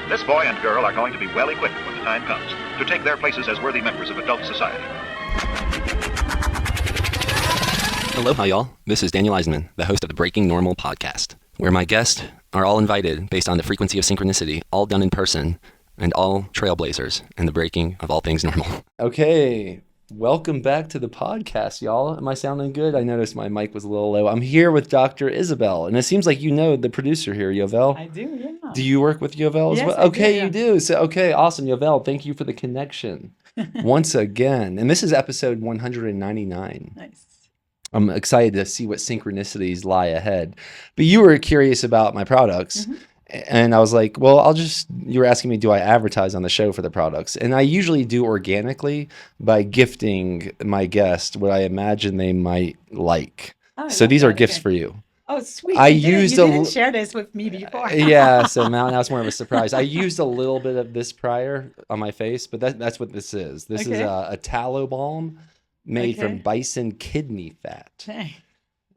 This boy and girl are going to be well equipped when the time comes to take their places as worthy members of adult society. Aloha, y'all. This is Daniel Eisenman, the host of the Breaking Normal podcast, where my guests are all invited based on the frequency of synchronicity, all done in person, and all trailblazers in the breaking of all things normal. Okay, welcome back to the podcast, y'all. Am I sounding good? I noticed my mic was a little low. I'm here with Dr. Isabelle, and it seems like you know the producer here, Yovel. I do, yeah. Do you work with Yovel as Yes, well? I Okay, do, yeah. you do. So, okay, awesome. Yovel, thank you for the connection once again. And this is episode 199. Nice. I'm excited to see what synchronicities lie ahead. But you were curious about my products. Mm-hmm. And I was like, well, you were asking me, do I advertise on the show for the products? And I usually do organically by gifting my guest what I imagine they might like. Oh, I So love these are that. gifts Okay. for you. Oh, sweet. I You didn't- used you a didn't l- share this with me before. Yeah, so now it's more of a surprise. I used a little bit of this prior on my face, but that's what this is. This is Okay. a tallow balm made from Okay. bison kidney fat. Hey,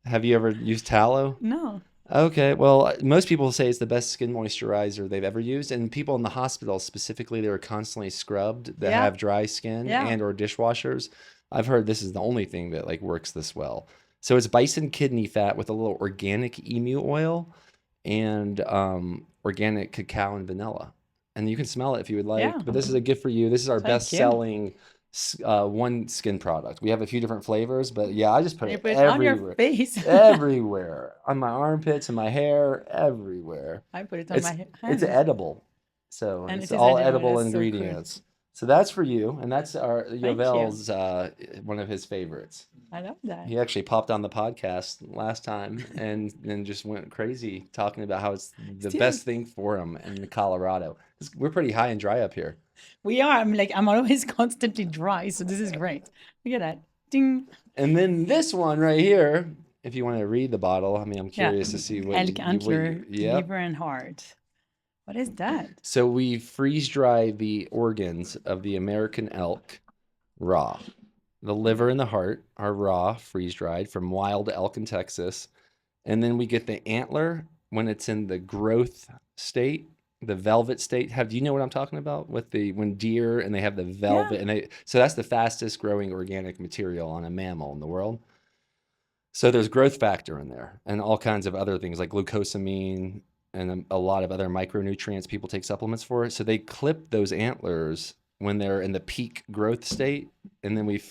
Have you ever used tallow? no. Okay, well, most people say it's the best skin moisturizer they've ever used, and people in the hospital specifically, they are constantly scrubbed that Yeah. have dry skin Yeah. and or dishwashers. I've heard this is the only thing that like works this well. So it's bison kidney fat with a little organic emu oil and organic cacao and vanilla, and you can smell it if you would like. Yeah. But this is a gift for you. This is our Thank you. best-selling one skin product. We have a few different flavors, but yeah, I just put You it put it on everywhere. your face. Everywhere, on my armpits and my hair, everywhere. I put it on my It's hands. edible, so And it's it is all edible. edible That's so cool. ingredients. So that's for you, and that's our you. Yovel's one of his favorites. I love that. He actually popped on the podcast last time and just went crazy talking about how it's the Still- best thing for him in Colorado. 'Cause we're pretty high and dry up here. We are. I'm always constantly dry, so this is great. Look at that. Ding. And then this one right here, if you want to read the bottle, I mean, I'm Yeah. curious to see what Elk antler, yep. liver, and heart. What is that? So we freeze dry the organs of the American elk raw. The liver and the heart are raw, freeze dried from wild elk in Texas. And then we get the antler when it's in the growth state, the velvet state. Do you know what I'm talking about with when deer and they have the velvet so that's the fastest growing organic material on a mammal in the world. So there's growth factor in there and all kinds of other things like glucosamine and a lot of other micronutrients people take supplements for. So they clip those antlers when they're in the peak growth state, and then we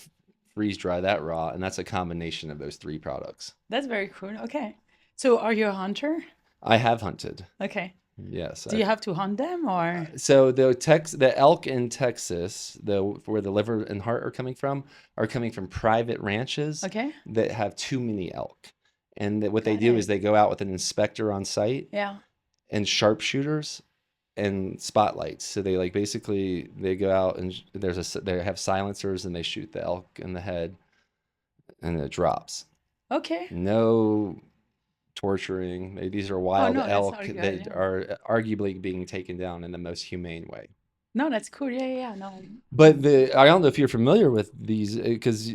freeze dry that raw, and that's a combination of those three products. That's very cool. Okay. So are you a hunter? I have hunted. Okay. Yes. Do you have to hunt them or? So the elk in Texas, where the liver and heart are coming from private ranches Okay. that have too many elk. And what they Got do it. is they go out with an inspector on site Yeah. and sharpshooters and spotlights. So they basically they go out and they have silencers and they shoot the elk in the head and it drops. Okay. No torturing. These are wild no, that's elk not good, that yeah. are arguably being taken down in the most humane way. No, that's cool. Yeah. No. But I don't know if you're familiar with these because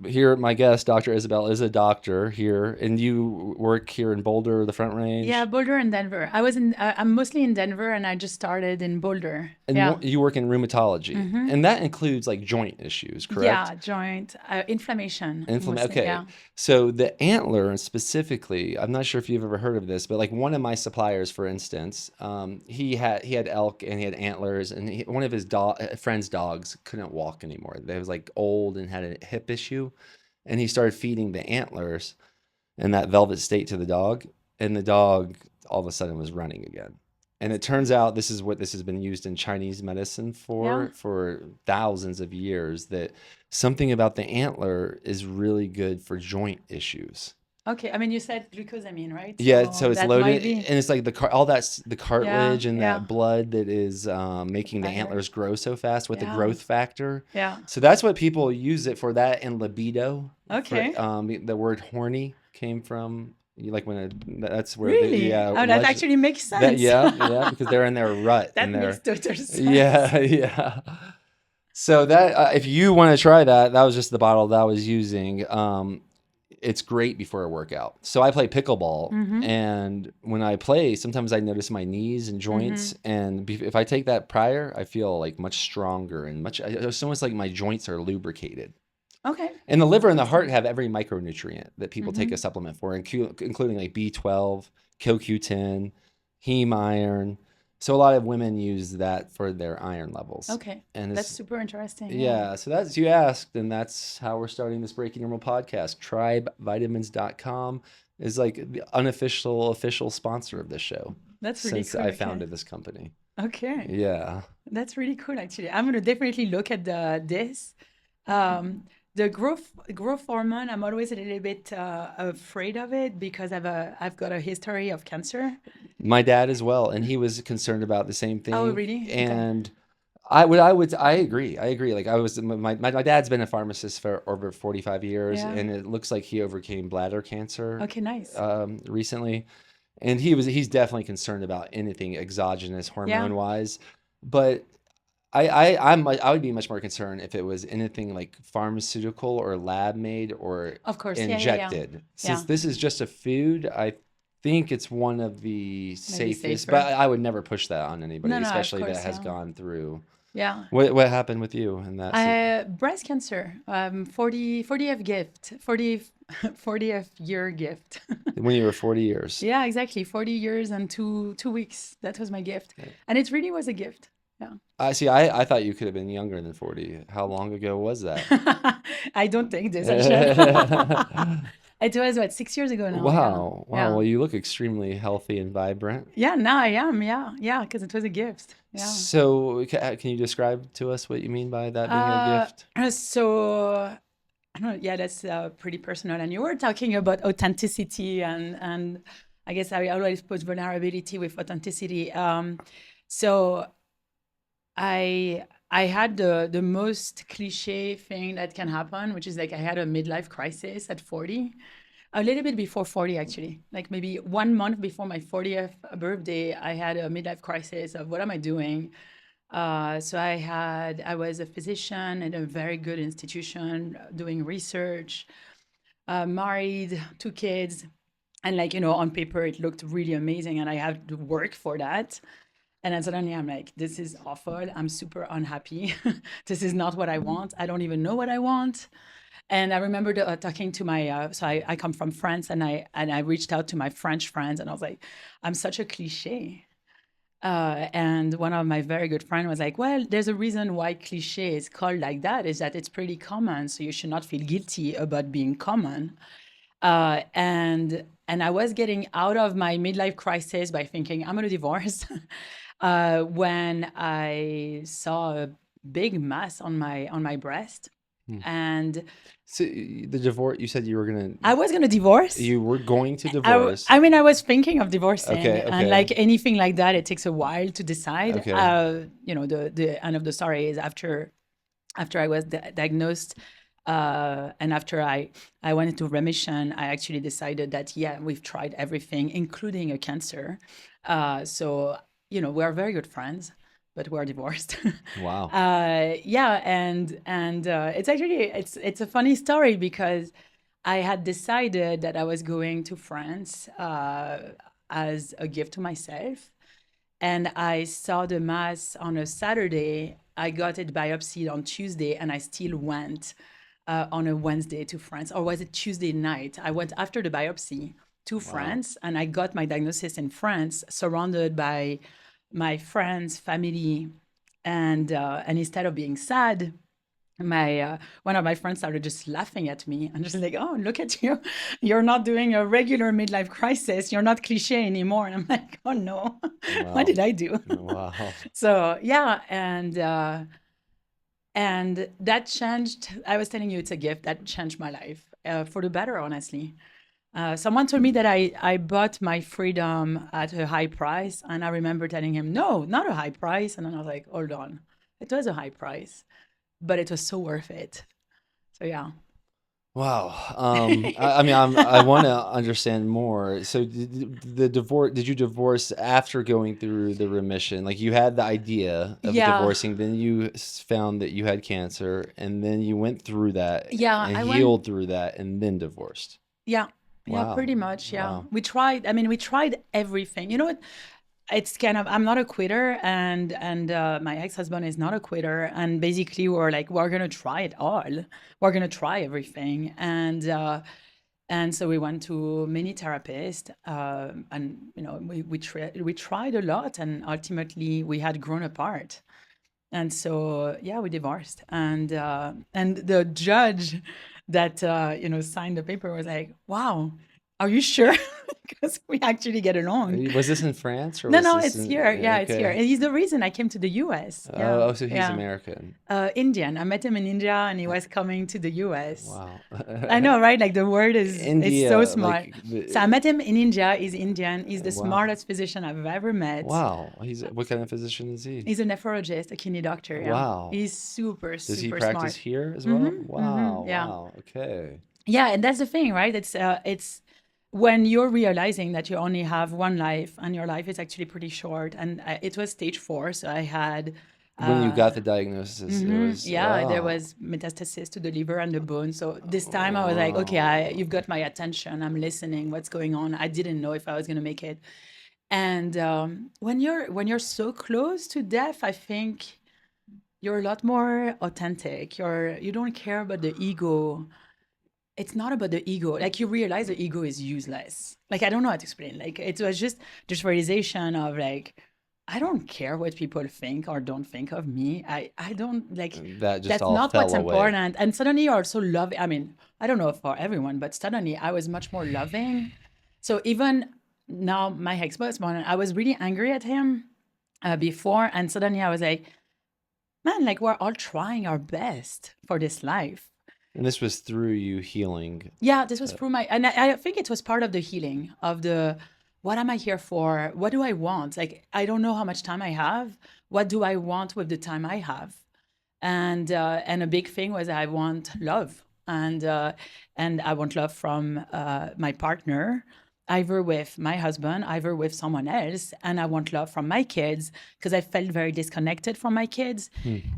here my guest, Dr. Isabelle, is a doctor here, and you work here in Boulder, the Front Range. Yeah, Boulder and Denver. I'm mostly in Denver, and I just started in Boulder. And Yeah. you work in rheumatology, Mhm. and that includes like joint issues, correct? Yeah, joint inflammation. mostly, Okay. Yeah. So the antler specifically, I'm not sure if you've ever heard of this, but like one of my suppliers, for instance, he had elk and he had antlers, and one of his friend's dogs couldn't walk anymore. They was like old and had a hip issue, and he started feeding the antlers in that velvet state to the dog, and the dog all of a sudden was running again. And it turns out this has been used in Chinese medicine for thousands of years, that something about the antler is really good for joint issues. Okay. I mean, you said glucosamine, right? Yeah, so it's that might loaded, be- and it's like the cartilage and yeah. that blood that is making the I heard. antlers grow so fast with the Yeah. growth factor. Yeah. So that's what people use it for, that and libido. Okay. The word horny came from that's where Really? yeah. Oh, that actually makes sense. Yeah, because they're in their rut. That and they're, makes total sense. yeah. So that if you want to try that was just the bottle that I was using. it's great before a workout. So I play pickleball, and when I play, sometimes I notice my knees and joints, and if I take that prior, I feel like much stronger and it's almost like my joints are lubricated. Okay. And the liver and the heart have every micronutrient that people take a supplement for, including like B12, CoQ10, heme iron. So a lot of women use that for their iron levels. Okay. And That's super interesting. yeah, so that's you asked, and that's how we're starting this Breaking Normal podcast. TribeVitamins.com is like the official sponsor of this show. That's really since cool. I founded this company. Okay. Yeah. That's really cool, actually. I'm going to definitely look at this. The growth hormone, I'm always a little bit afraid of it because I've got a history of cancer. My dad as well, and he was concerned about the same thing. Oh, really? Okay. And I agree. Like my dad's been a pharmacist for over 45 years, Yeah. and it looks like he overcame bladder cancer. Okay, nice. Recently, and he's definitely concerned about anything exogenous hormone wise, but I would be much more concerned if it was anything like pharmaceutical or lab made or Of course, injected. Since Yeah. this is just a food, I think it's one of the safest, safer. but I would never push that on anybody, No, of especially course, that has yeah. gone through. Yeah. What happened with you in that? Breast cancer, 40th gift, 40th year gift. When you were 40 years. Yeah, exactly. 40 years and 2 weeks. That was my gift. And it really was a gift. Yeah. I thought you could have been younger than 40. How long ago was that? I don't think this, actually. It was, 6 years ago now? Wow. Yeah. Well, you look extremely healthy and vibrant. Yeah, now I am. Yeah, because it was a gift. Yeah. So can you describe to us what you mean by that being a gift? So, I don't know, yeah, that's pretty personal. And you were talking about authenticity, and I guess I always put vulnerability with authenticity. So I had the most cliche thing that can happen, which is like I had a midlife crisis at 40, a little bit before 40 actually, like maybe 1 month before my 40th birthday. I had a midlife crisis of what am I doing? So I was a physician in a very good institution doing research, married, 2 kids, and on paper it looked really amazing, and I had to work for that. And then suddenly I'm like, this is awful. I'm super unhappy. This is not what I want. I don't even know what I want. And I remember talking to my, so I come from France, and I reached out to my French friends, and I was like, I'm such a cliche. And one of my very good friends was like, well, there's a reason why cliche is called like that, is that it's pretty common. So you should not feel guilty about being common. And I was getting out of my midlife crisis by thinking I'm going to divorce when I saw a big mass on my breast. And so the divorce, you said you were going to... I was going to divorce. You were going to divorce. I mean, I was thinking of divorcing. Okay. And like anything like that, it takes a while to decide. Okay. The end of the story is after I was diagnosed, and after I went into remission, I actually decided that, yeah, we've tried everything, including a cancer. So, we're very good friends, but we're divorced. Wow. Yeah, and it's actually it's a funny story because I had decided that I was going to France as a gift to myself, and I saw the mass on a Saturday. I got it biopsied on Tuesday, and I still went on a Wednesday to France, or was it Tuesday night? I went after the biopsy to France, and I got my diagnosis in France, surrounded by my friends, family, and instead of being sad, one of my friends started just laughing at me and just like, oh, look at you, you're not doing a regular midlife crisis, you're not cliche anymore. And I'm like, oh no, what did I do? Wow. So yeah, and that changed. I was telling you, it's a gift that changed my life for the better, honestly. Someone told me that I bought my freedom at a high price, and I remember telling him, no, not a high price. And then I was like, hold on, it was a high price, but it was so worth it. So yeah. Wow. I mean, I want to understand more. So did you divorce after going through the remission? Like you had the idea of divorcing, then you found that you had cancer, and then you went through that Yeah, and healed through that, and then divorced. Yeah. Yeah, Wow. pretty much. Yeah. Wow. We tried everything. You know what? It's kind of, I'm not a quitter, and my ex-husband is not a quitter. And basically we're like, we're gonna try it all. We're gonna try everything. And so we went to many therapists, and we tried a lot, and ultimately we had grown apart. And so, yeah, we divorced. And the judge that signed the paper was like, "Wow, are you sure?" Because we actually get along. Was this in France or No, was no, this it's in? here. Yeah, it's here. Okay. And he's the reason I came to the US. Yeah, So he's yeah. American. Indian. I met him in India, and he was coming to the US. Wow. I know, right? Like the word is so India, smart. like, So I met him in India. He's Indian. He's the wow. smartest physician I've ever met. Wow. What kind of physician is he? He's a nephrologist, a kidney doctor. Yeah, Wow. he's super, Does he super practice smart. here as well? Wow. Yeah, Wow. Okay. yeah, and that's the thing, right? It's when you're realizing that you only have one life, and your life is actually pretty short. And it was stage 4, so I had. When you got the diagnosis, it was, Yeah, there oh, was metastasis to the liver and the bone. So this time I was like, okay, you've got my attention. I'm listening. What's going on? I didn't know if I was going to make it. And when you're so close to death, I think you're a lot more authentic. You don't care about the ego. It's not about the ego. Like, you realize the ego is useless. Like, I don't know how to explain. Like, it was just this realization of like, I don't care what people think or don't think of me. I don't like, that just that's all not what's fell away. important. And suddenly you're so loving. I mean, I don't know for everyone, but suddenly I was much more loving. So even now, my ex-husband, I was really angry at him before. And suddenly I was like, man, like, we're all trying our best for this life. And this was through you healing. Yeah, this was through and I think it was part of the healing of what am I here for? What do I want? Like, I don't know how much time I have. What do I want with the time I have? And a big thing was I want love, and I want love from my partner, either with my husband, either with someone else, and I want love from my kids because I felt very disconnected from my kids.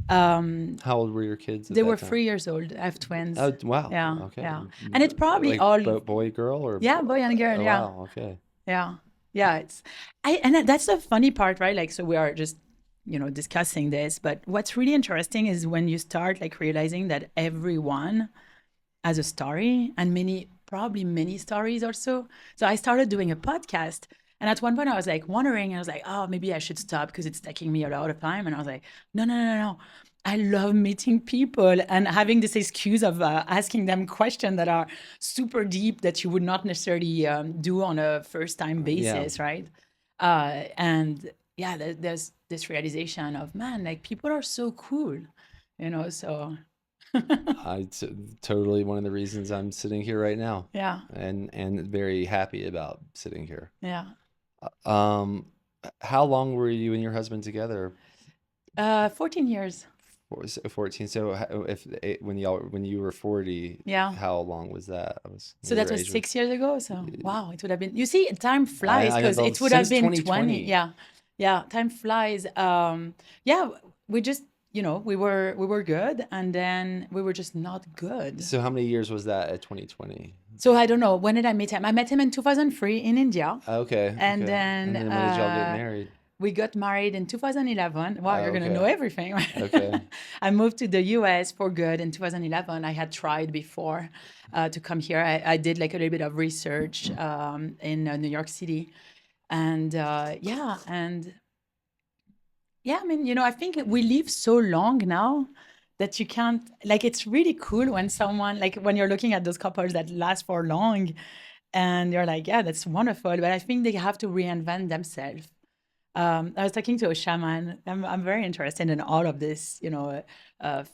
How old were your kids at They that were time? 3 years old. I have twins. Oh, wow. Yeah, Okay. yeah. And it's probably Like all, boy, girl, or yeah, boy and girl. Oh, Yeah, wow. Okay. yeah, yeah. That's the funny part, right? Like, so we are just, discussing this, but what's really interesting is when you start like realizing that everyone has a story, and probably many stories also. So I started doing a podcast. And at one point I was like wondering, I was like, oh, maybe I should stop because it's taking me a lot of time. And I was like, no, no, no, no. I love meeting people and having this excuse of asking them questions that are super deep that you would not necessarily do on a first time basis, right? And yeah, there's this realization of, man, like, people are so cool, so Totally one of the reasons I'm sitting here right now. yeah, And very happy about sitting here. yeah. How long were you and your husband together? 14 years. 14. So when you were 40, Yeah. how long was that? So that was 6 years ago. So wow, it would have been. You see, time flies I because know, it would have since been 2020. 20. Yeah, yeah, time flies. Yeah, we just, we were good, and then we were just not good. So how many years was that at 2020? So I don't know. When did I meet him? I met him in 2003 in India. Okay. And okay. then, when did y'all get married? We got married in 2011. Wow, you're going to okay. know everything. Okay. I moved to the US for good in 2011. I had tried before to come here. I did like a little bit of research in New York City. And yeah, I mean, I think we live so long now that you can't, like, it's really cool when someone, like, when you're looking at those couples that last for long and you're like, yeah, that's wonderful. But I think they have to reinvent themselves. I was talking to a shaman. I'm very interested in all of this,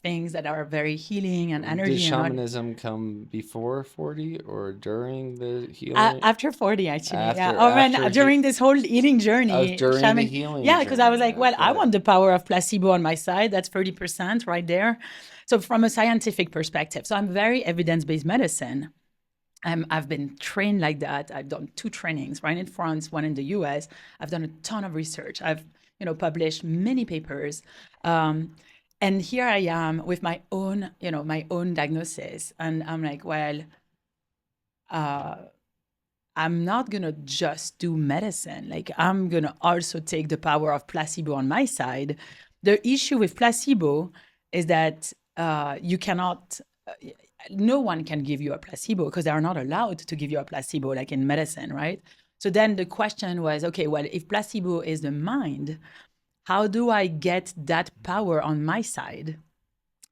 things that are very healing and energy. Did and all. shamanism come before 40 or during the healing? After 40, actually. Yeah. After During this whole healing journey. during the healing Yeah, because I was like, well, I Okay. want the power of placebo on my side. That's 30% right there. So from a scientific perspective, so I'm very evidence-based medicine. I've been trained like that. I've done 2 trainings, one in France, one in the US. I've done a ton of research. I've, published many papers. And here I am with my own diagnosis. And I'm like, well, I'm not going to just do medicine. Like, I'm going to also take the power of placebo on my side. The issue with placebo is that you cannot, no one can give you a placebo because they are not allowed to give you a placebo, like in medicine, right? So then the question was, okay, well, if placebo is the mind, how do I get that power on my side?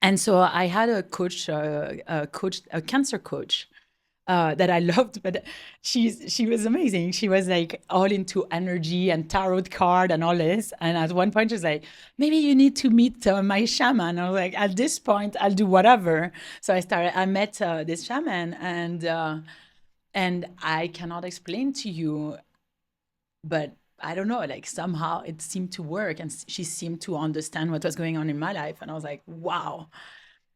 And so I had a coach, a cancer coach, that I loved, but she was amazing. She was like all into energy and tarot card and all this. And at one point, she's like, "Maybe you need to meet my shaman." I was like, "At this point, I'll do whatever." So I met this shaman, and I cannot explain to you, but I don't know, like somehow it seemed to work, and she seemed to understand what was going on in my life, and I was like, "Wow."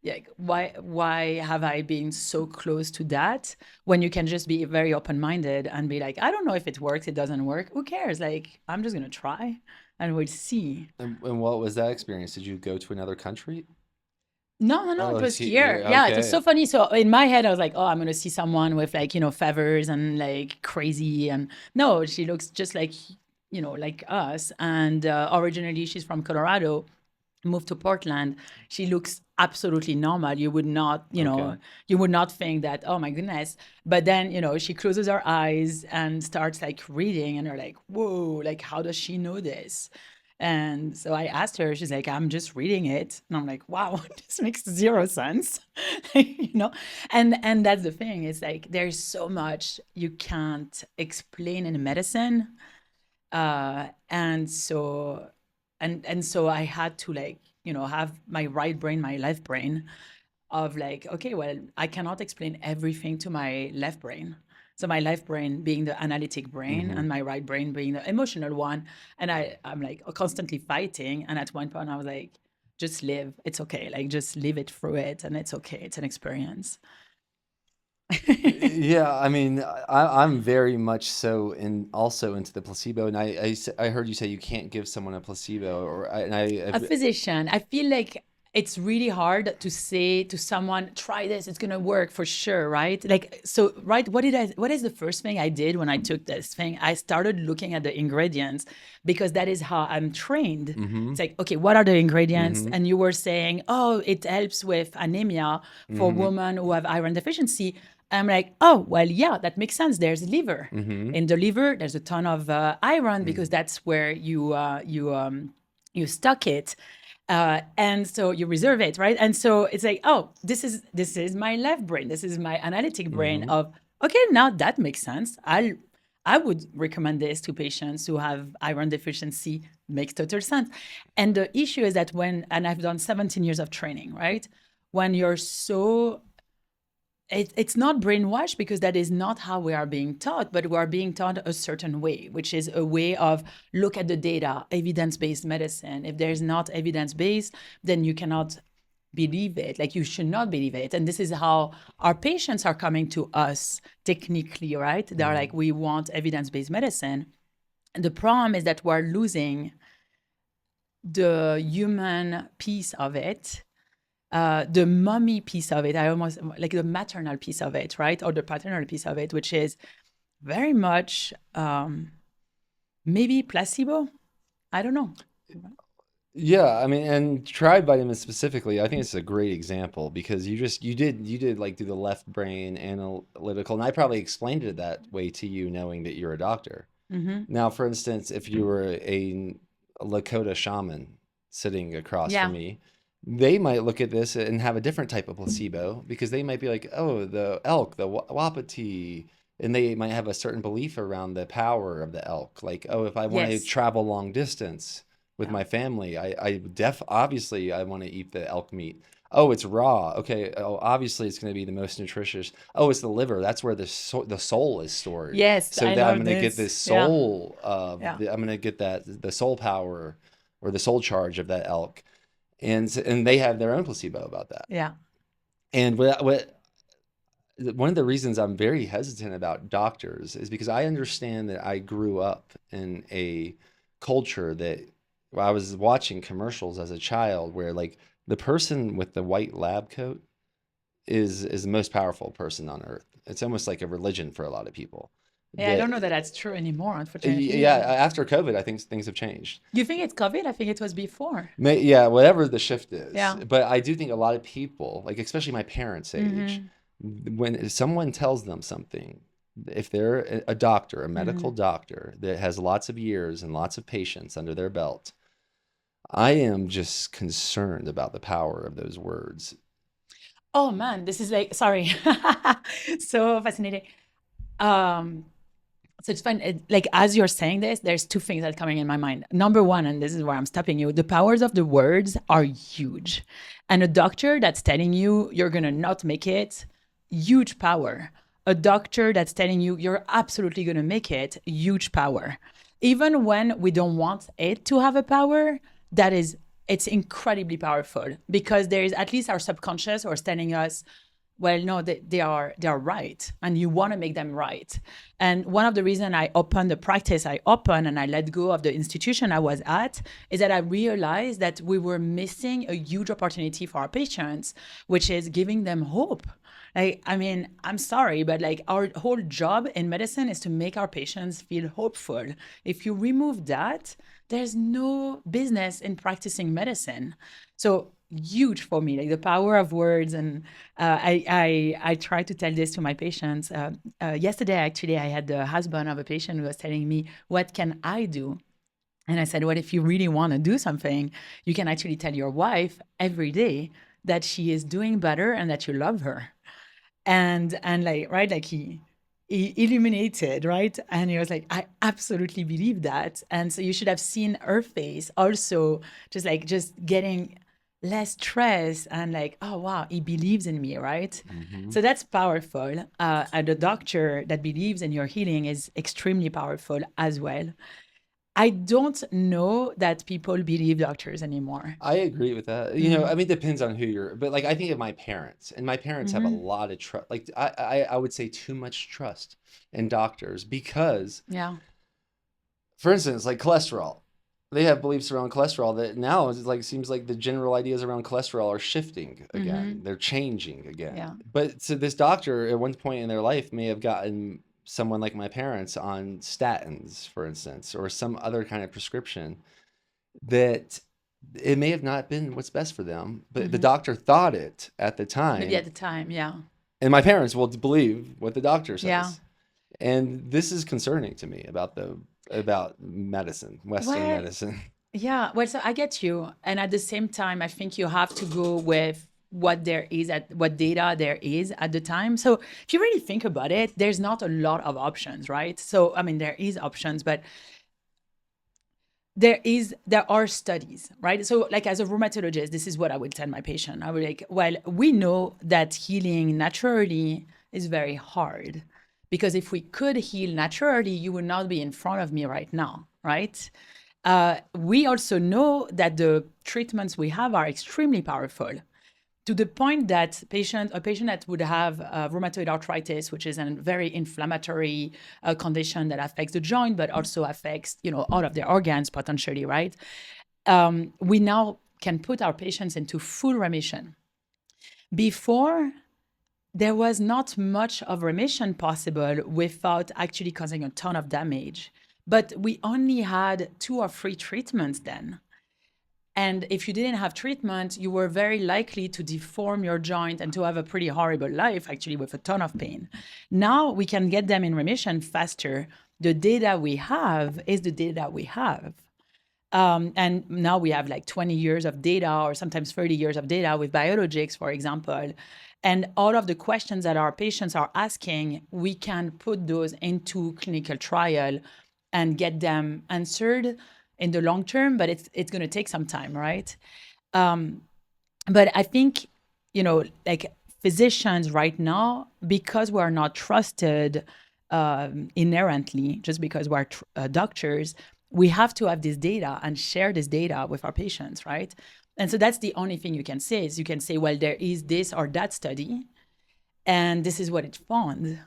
Yeah, why have I been so close to that when you can just be very open-minded and be like, I don't know if it works, it doesn't work. Who cares? Like, I'm just gonna try and we'll see. And what was that experience? Did you go to another country? No, Oh, it it's was here. Yeah, it was okay. so funny. So in my head, I was like, oh, I'm gonna see someone with like, feathers and like crazy. And no, she looks just like, like us. And originally she's from Colorado, moved to Portland. She looks absolutely normal. You would not, Okay. you would not think that, oh my goodness. But then, she closes her eyes and starts like reading, and you're like, whoa, like how does she know this? And so I asked her, she's like, I'm just reading it. And I'm like, wow, this makes zero sense. you know? And that's the thing. It's like there's so much you can't explain in medicine. And so I had to like, have my right brain, my left brain, of like, okay, well, I cannot explain everything to my left brain. So my left brain being the analytic brain Mm-hmm. and my right brain being the emotional one. And I'm like constantly fighting. And at one point I was like, just live. It's okay. Like just live it through it. And it's okay. It's an experience. Yeah, I mean, I'm very much so also into the placebo, and I heard you say you can't give someone a placebo, A physician, I feel like it's really hard to say to someone, try this, it's gonna work for sure, right? Like, so, right, what is the first thing I did when I took this thing? I started looking at the ingredients because that is how I'm trained. Mm-hmm. It's like, okay, what are the ingredients? Mm-hmm. And you were saying, oh, it helps with anemia for Mm-hmm. women who have iron deficiency. I'm like, oh, well, yeah, that makes sense. There's liver. Mm-hmm. In the liver, there's a ton of iron because that's where you stock it, and so you reserve it, right? And so it's like, oh, this is my left brain, this is my analytic brain Mm-hmm. of, okay, now that makes sense. I would recommend this to patients who have iron deficiency. Makes total sense. And the issue is that and I've done 17 years of training, right? When you're so it's not brainwashed because that is not how we are being taught, but we are being taught a certain way, which is a way of look at the data, evidence-based medicine. If there's not evidence-based, then you cannot believe it. Like you should not believe it. And this is how our patients are coming to us technically, right? They're like, we want evidence-based medicine. And the problem is that we're losing the human piece of it, the mommy piece of it. I almost like the maternal piece of it, right? Or the paternal piece of it, which is very much maybe placebo. I don't know. Yeah, I mean, and tribe vitamins specifically, I think it's a great example because you did like do the left brain analytical, and I probably explained it that way to you, knowing that you're a doctor. Mm-hmm. Now, for instance, if you were a Lakota shaman sitting across from Yeah. me, they might look at this and have a different type of placebo because they might be like, oh, the elk, the wapiti, and they might have a certain belief around the power of the elk. Like, oh, if I want to Yes. travel long distance with Yeah. my family, obviously I want to eat the elk meat. Oh, it's raw. Okay. Oh, obviously it's going to be the most nutritious. Oh, it's the liver. That's where the soul is stored. Yes, So I that I'm love going to get this. this Yeah. soul Yeah. I'm going to get the soul power or the soul charge of that elk, and they have their own placebo about that. Yeah. And one of the reasons I'm very hesitant about doctors is because I understand that I grew up in a culture that I was watching commercials as a child where like the person with the white lab coat is the most powerful person on earth. It's almost like a religion for a lot of people. Yeah, I don't know that that's true anymore, unfortunately. Yeah, after COVID, I think things have changed. You think it's COVID? I think it was before. Yeah, whatever the shift is. Yeah. But I do think a lot of people, like especially my parents' age, when someone tells them something, if they're a doctor, a medical doctor that has lots of years and lots of patients under their belt, I am just concerned about the power of those words. Oh man, this is like, sorry. So fascinating. So it's fun. Like as you're saying this, there's two things that are coming in my mind. Number one, and this is where I'm stopping you, the powers of the words are huge. And a doctor that's telling you you're gonna not make it, huge power. A doctor that's telling you you're absolutely gonna make it, huge power. Even when we don't want it to have a power, it's incredibly powerful because there is at least our subconscious or telling us, well, no, they are right, and you want to make them right. And one of the reasons I opened the practice I opened and I let go of the institution I was at is that I realized that we were missing a huge opportunity for our patients, which is giving them hope. Like, I mean, I'm sorry, but like our whole job in medicine is to make our patients feel hopeful. If you remove that, there's no business in practicing medicine. So huge for me, like the power of words. And I try to tell this to my patients. Yesterday, actually, I had the husband of a patient who was telling me, what can I do? And I said, well, if you really want to do something, you can actually tell your wife every day that she is doing better and that you love her. And like, right, like he illuminated, right? And he was like, I absolutely believe that. And so you should have seen her face also, just getting less stress and like, oh wow, he believes in me, right? So that's powerful. And a doctor that believes in your healing is extremely powerful as well. I don't know that people believe doctors anymore. I agree with that. You know, I mean, it depends on who you're, but like I think of my parents, and my parents have a lot of trust. Like I would say too much trust in doctors because, Yeah. for instance, like cholesterol, they have beliefs around cholesterol that now is like seems like the general ideas around cholesterol are shifting again. They're changing again. Yeah. But so this doctor at one point in their life may have gotten someone like my parents on statins, for instance, or some other kind of prescription that it may have not been what's best for them, but the doctor thought it at the time. Maybe at the time, yeah. And my parents will believe what the doctor says. Yeah. And this is concerning to me about medicine, Western medicine. Yeah, well, so I get you. And at the same time, I think you have to go with what data there is at the time. So if you really think about it, there's not a lot of options, right? So, I mean, there is options, but there are studies, right? So like as a rheumatologist, this is what I would tell my patient. I would like, well, we know that healing naturally is very hard because if we could heal naturally, you would not be in front of me right now, right? We also know that the treatments we have are extremely powerful to the point that a patient that would have rheumatoid arthritis, which is a very inflammatory condition that affects the joint, but also affects, all of their organs potentially, right? We now can put our patients into full remission. Before, there was not much of remission possible without actually causing a ton of damage. But we only had 2 or 3 treatments then. And if you didn't have treatment, you were very likely to deform your joint and to have a pretty horrible life, actually, with a ton of pain. Now we can get them in remission faster. The data we have is the data we have. And now we have like 20 years of data or sometimes 30 years of data with biologics, for example. And all of the questions that our patients are asking, we can put those into clinical trial and get them answered in the long term, but it's going to take some time, right? But I think, like physicians right now, because we're not trusted inherently, just because we're doctors, we have to have this data and share this data with our patients, right? And so that's the only thing you can say is you can say, well, there is this or that study, and this is what it found.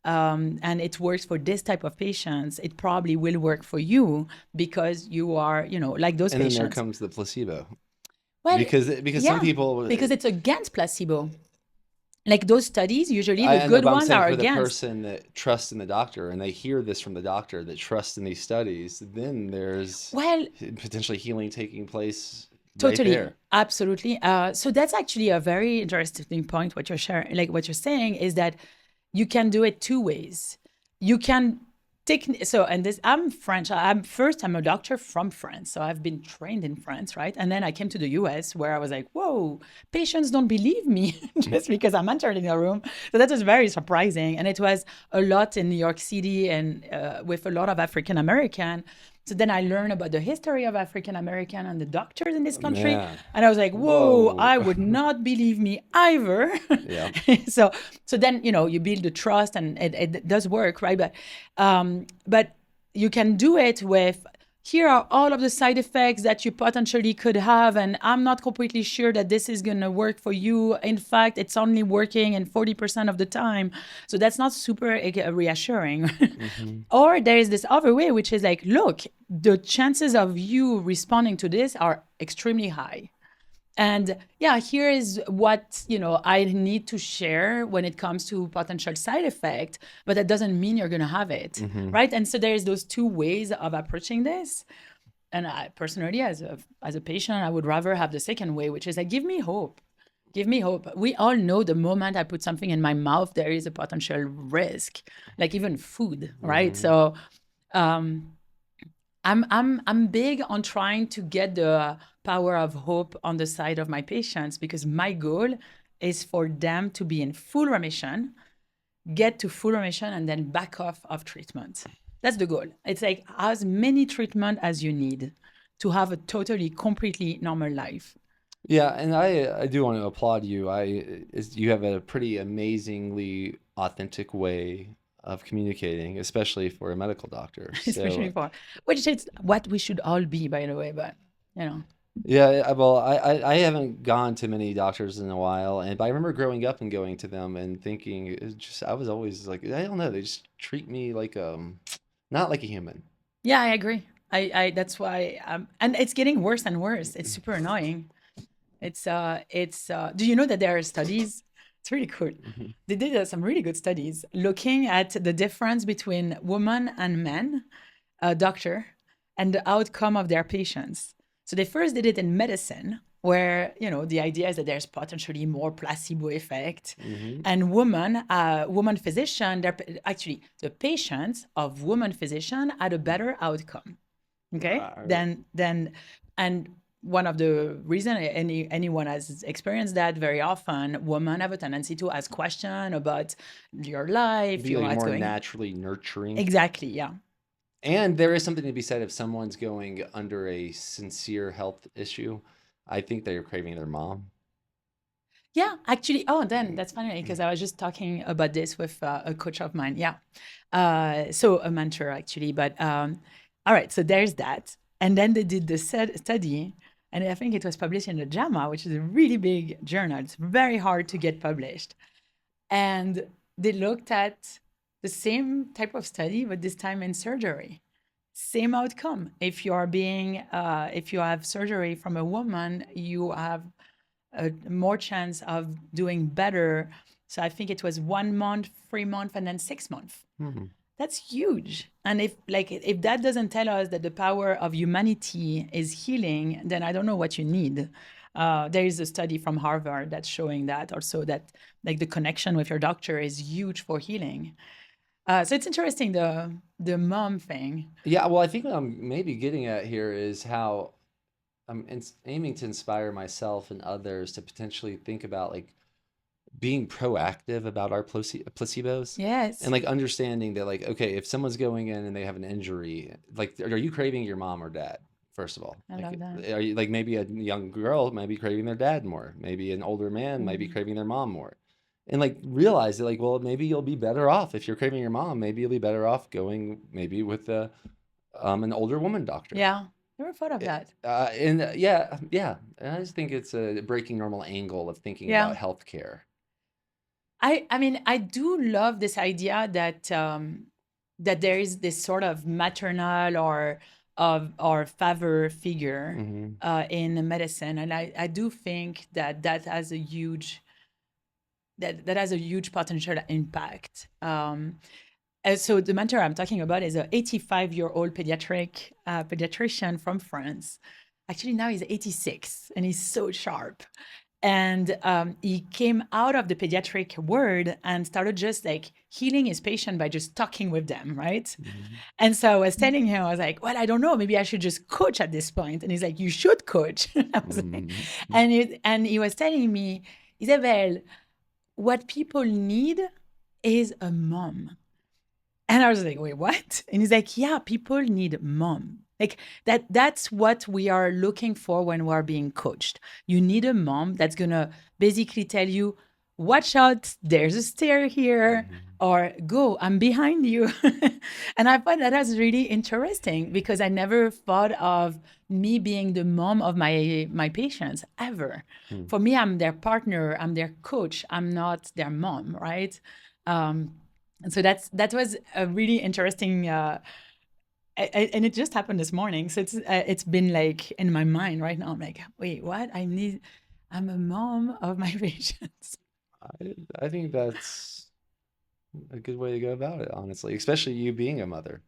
And it works for this type of patients. It probably will work for you because you are, like those And patients. then there comes the placebo. Well, because some people... Because it's against placebo. Like those studies, usually I the know, good but I'm ones saying are for the against. person that trusts in the doctor and they hear this from the doctor that trusts in these studies, then there's Well, potentially healing taking place right totally, there. absolutely. So that's actually a very interesting point. What you're sharing, like what you're saying, is that you can do it two ways. You can take so, and this, I'm French. I'm a doctor from France, so I've been trained in France, right? And then I came to the US where I was like, whoa, patients don't believe me just because I'm entering the room. So that was very surprising, and it was a lot in New York City and with a lot of African American. So then I learned about the history of African American and the doctors in this country. Man, And I was like, whoa, whoa. I would not believe me either. Yeah. so so then, you build the trust and it does work, right? But you can do it with, here are all of the side effects that you potentially could have, and I'm not completely sure that this is going to work for you. In fact, it's only working in 40% of the time. So that's not super reassuring. Hmm. Or there is this other way, which is like, look, the chances of you responding to this are extremely high. And yeah, here is what I need to share when it comes to potential side effect, but that doesn't mean you're going to have it, Hmm. right? And so there's those two ways of approaching this. And I personally, as a patient, I would rather have the second way, which is like, give me hope. Give me hope. We all know the moment I put something in my mouth, there is a potential risk, like even food, right? Hmm. So um, I'm big on trying to get the power of hope on the side of my patients, because my goal is for them to be in full remission, get to full remission, and then back off of treatment. That's the goal. It's like as many treatment as you need to have a totally, completely normal life. Yeah, and I do want to applaud you. You have a pretty amazingly authentic way of communicating, especially for a medical doctor. Especially So for, which is what we should all be, by the way. But you know, yeah, well, I haven't gone to many doctors in a while, but I remember growing up and going to them and thinking it's just I was always like, I don't know, they just treat me like not like a human. yeah, I agree. I that's why, and it's getting worse and worse. It's super annoying. Do you know that there are studies? It's really cool. Mhm. They did some really good studies looking at the difference between women and men, doctor, and the outcome of their patients. So they first did it in medicine, where the idea is that there's potentially more placebo effect, Hmm. and woman physician, actually the patients of woman physician had a better outcome. Okay, then and one of the reason anyone has experienced that, very often women have a tendency to ask question about your life, Be like what's more going. naturally nurturing. Exactly, yeah. And there is something to be said if someone's going under a sincere health issue. I think they're craving their mom. Yeah, actually. Oh, then that's funny because I was just talking about this with a coach of mine. Yeah. So a mentor, actually. But all right, so there's that. And then they did the study, and I think it was published in the JAMA, which is a really big journal. It's very hard to get published. And they looked at the same type of study, but this time in surgery. Same outcome. If you have surgery from a woman, you have more chance of doing better. So I think it was 1 month, 3 months, and then 6 months. Hmm. That's huge. And if that doesn't tell us that the power of humanity is healing, then I don't know what you need. There is a study from Harvard that's showing that also, that like the connection with your doctor is huge for healing. So it's interesting, the mom thing. Yeah, well, I think what I'm maybe getting at here is how aiming to inspire myself and others to potentially think about like being proactive about our placebos and Yes, like understanding that like okay, if someone's going in and they have an injury, like are you craving your mom or dad? First of all, I like love that. are you like maybe a young girl might be craving their dad more, maybe an older man might be Mm. craving their mom more, and like realize that like well maybe you'll be better off if you're craving your mom, maybe you'll be better off going maybe with an older woman doctor. Yeah, never thought of that. Yeah, and I just think it's a breaking normal angle of thinking Yeah. about healthcare. I mean, I do love this idea that that there is this sort of maternal or father figure Hmm. in medicine, and I do think that that has a huge that has a huge potential impact. So the mentor I'm talking about is an 85-year-old pediatrician from France. Actually, now he's 86 and he's so sharp. And he came out of the pediatric world and started just like healing his patient by just talking with them, right? Mm-hmm. And so I was telling him, I was like, well, I don't know, maybe I should just coach at this point. And he's like, you should coach. I was like, and he was telling me, Isabelle, what people need is a mom. And I was like, wait, what? And he's like, yeah, people need mom. Like that's what we are looking for when we're being coached. You need a mom that's gonna basically tell you, watch out, there's a stair here, or go, I'm behind you. And I thought that was really interesting because I never thought of me being the mom of my patients ever. For me, I'm their partner, I'm their coach, I'm not their mom, right? And so that was a really interesting, and it just happened this morning. So it's been like in my mind right now. I'm like, wait, what? I'm a mom of my patients. I think that's a good way to go about it, honestly, especially you being a mother.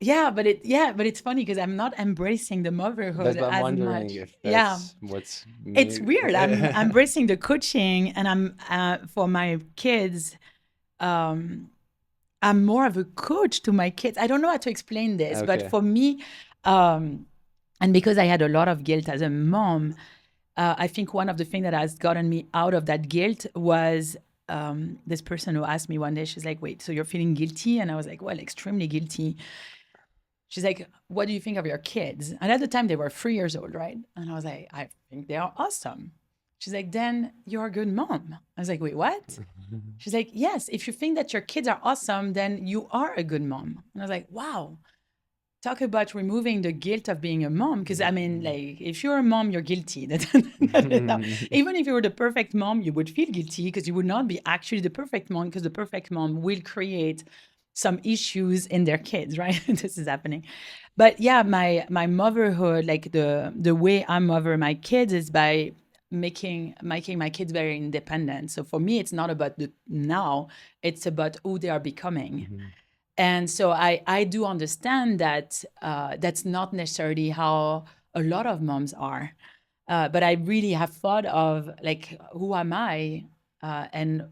Yeah, but it's funny because I'm not embracing the motherhood I'm as wondering much. if Yeah, that's what's it's weird. I'm embracing the coaching, and I'm for my kids. I'm more of a coach to my kids. I don't know how to explain this, but Okay. for me, and because I had a lot of guilt as a mom, I think one of the things that has gotten me out of that guilt was this person who asked me one day, she's like, wait, so you're feeling guilty? And I was like, well, extremely guilty. She's like, what do you think of your kids? And at the time, they were 3 years old, right? And I was like, I think they are awesome. She's like, then you're a good mom. I was like, wait, what? She's like, yes, if you think that your kids are awesome, then you are a good mom. And I was like, wow, talk about removing the guilt of being a mom. Because I mean, like, if you're a mom, you're guilty. Even if you were the perfect mom, you would feel guilty because you would not be actually the perfect mom, because the perfect mom will create some issues in their kids, right? This is happening. But yeah, my motherhood, like the way I mother my kids is by making my kids very independent. So for me, it's not about the now, it's about who they are becoming. And so I do understand that that's not necessarily how a lot of moms are. But I really have thought of like, who am I? And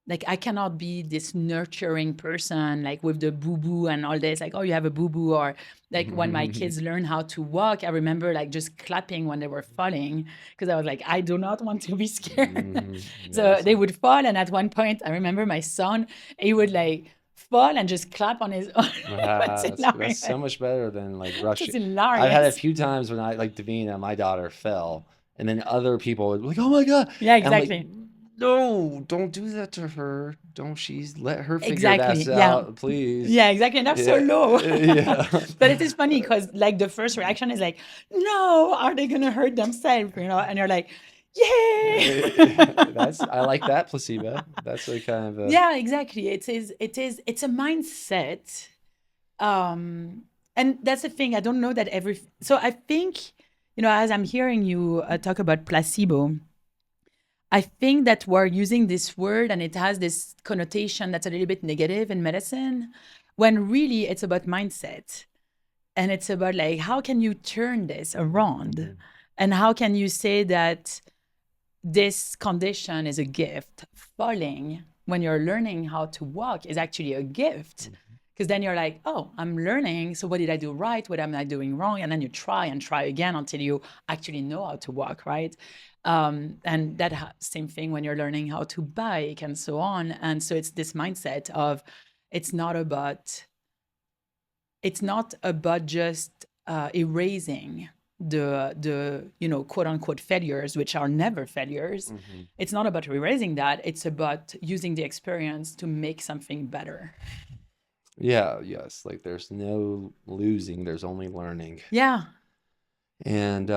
like, I cannot be this nurturing person, like with the boo-boo and all this, like, oh, you have a boo-boo. Or like when my kids learn how to walk, I remember like just clapping when they were falling, because I was like, I do not want to be scared. So they would fall. And at one point, I remember my son, he would like fall and just clap on his own. That's so much better than like rushing. It's hilarious. I've had a few times when I, like Davina, my daughter, fell, and then other people would be like, oh my God. Yeah, And I'm like, exactly. no, don't do that to her. Don't let her figure Exactly. that Yeah. out, please. Yeah, exactly. And I'm so low. Yeah. But it is funny because like the first reaction is like, no, are they gonna hurt themselves? You know, and you're like, yay. I like that placebo. That's a kind of a Yeah, exactly. It's a mindset. And that's the thing. I don't know that so I think, as I'm hearing you talk about placebo, I think that we're using this word and it has this connotation that's a little bit negative in medicine, when really it's about mindset. And it's about like, how can you turn this around? And how can you say that this condition is a gift? Falling when you're learning how to walk is actually a gift. Because then you're like, oh, I'm learning. So what did I do right? What am I doing wrong? And then you try and try again until you actually know how to walk, right? And that same thing when you're learning how to bike and so on. And so it's this mindset of it's not about just erasing the quote unquote failures, which are never failures. It's not about erasing that. It's about using the experience to make something better. Yeah, yes. Like there's no losing, there's only learning. Yeah. And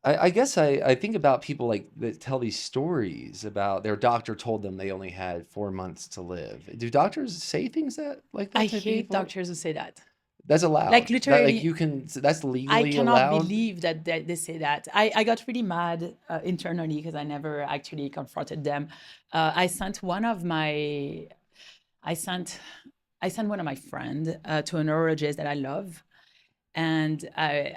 I guess I think about people like that tell these stories about their doctor told them they only had 4 months to live. Do doctors say things like that I to hate people? doctors who say that. That's allowed. Like That, literally, you can. That's I legally cannot allowed. believe that they say that. I got really mad internally because I never actually confronted them. I sent one of my, I sent, I sent one of my friend to a neurologist that I love, and I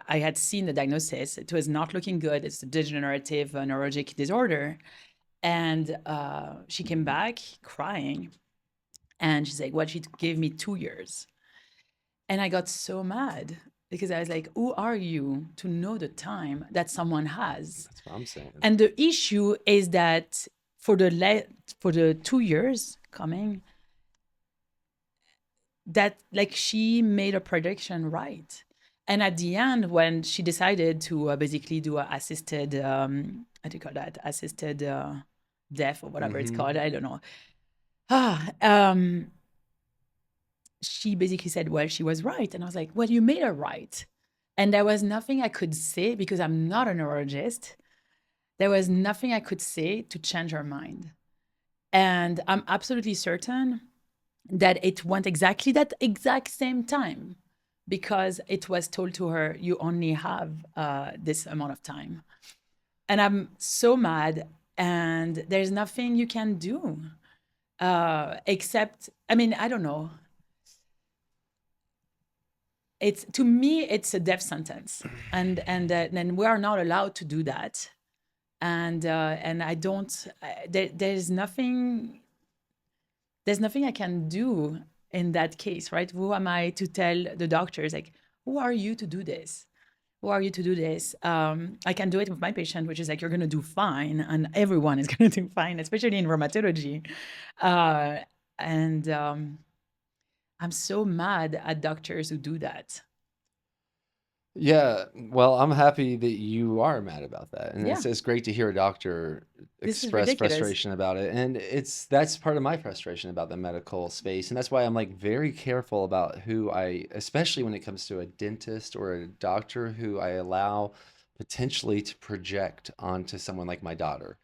had seen the diagnosis. It was not looking good. It's a degenerative neurologic disorder, and she came back crying, and she's like, "Well, she gave me 2 years." And I got so mad because I was like, who are you to know the time that someone has? That's what I'm saying. And the issue is that for the 2 years coming, that like she made a prediction right. And at the end, when she decided to basically do a assisted, what do you call that? Assisted death or whatever it's called. I don't know. She basically said, well, she was right. And I was like, well, you made her right. And there was nothing I could say because I'm not a neurologist. There was nothing I could say to change her mind. And I'm absolutely certain that it went exactly that exact same time because it was told to her, you only have this amount of time. And I'm so mad. And there's nothing you can do except, I mean, I don't know. It's to me it's a death sentence, and we are not allowed to do that, and I don't there's nothing I can do in that case, right? Who am I to tell the doctors, like, who are you to do this? Who are you to do this? I can do it with my patient, which is like, you're going to do fine, and everyone is going to do fine, especially in rheumatology. And I'm so mad at doctors who do that. Yeah, well, I'm happy that you are mad about that, and Yeah. it's great to hear a doctor This is express ridiculous. frustration about it, and that's part of my frustration about the medical space, and that's why I'm like very careful about who especially when it comes to a dentist or a doctor who I allow potentially to project onto someone like my daughter.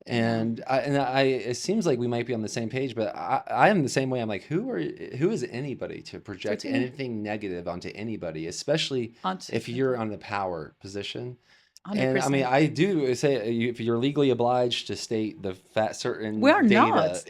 And it seems like we might be on the same page, but I am the same way. I'm like, who is anybody to project Totally. anything negative onto anybody, especially if you're on the power position. And I mean, 100%. I do say if you're legally obliged to state the certain We are data, not.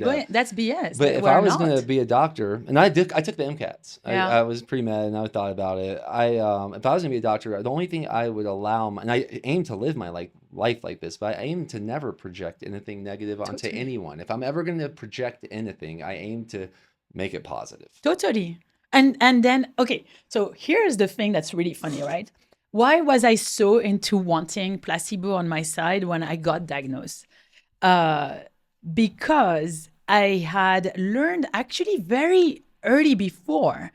But that's BS. but if We're I was not. going to be a doctor, and I took the MCATs. Yeah. I was pretty mad, and I thought about it. If I was going to be a doctor, the only thing I would allow, and I aim to live my life like this, but I aim to never project anything negative onto Totally. anyone. If I'm ever going to project anything, I aim to make it positive. Totally. And then, okay, so here's the thing that's really funny, right? Why was I so into wanting placebo on my side when I got diagnosed? Because I had learned actually very early before.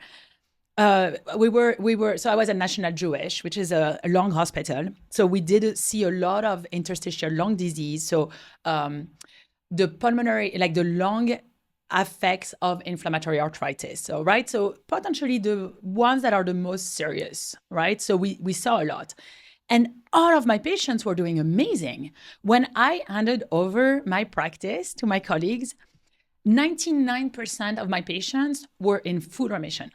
We were so I was at National Jewish, which is a lung hospital. So we did see a lot of interstitial lung disease. So the pulmonary, like the lung effects of inflammatory arthritis. So, right. So potentially the ones that are the most serious, right? So we saw a lot. And all of my patients were doing amazing. When I handed over my practice to my colleagues, 99% of my patients were in full remission.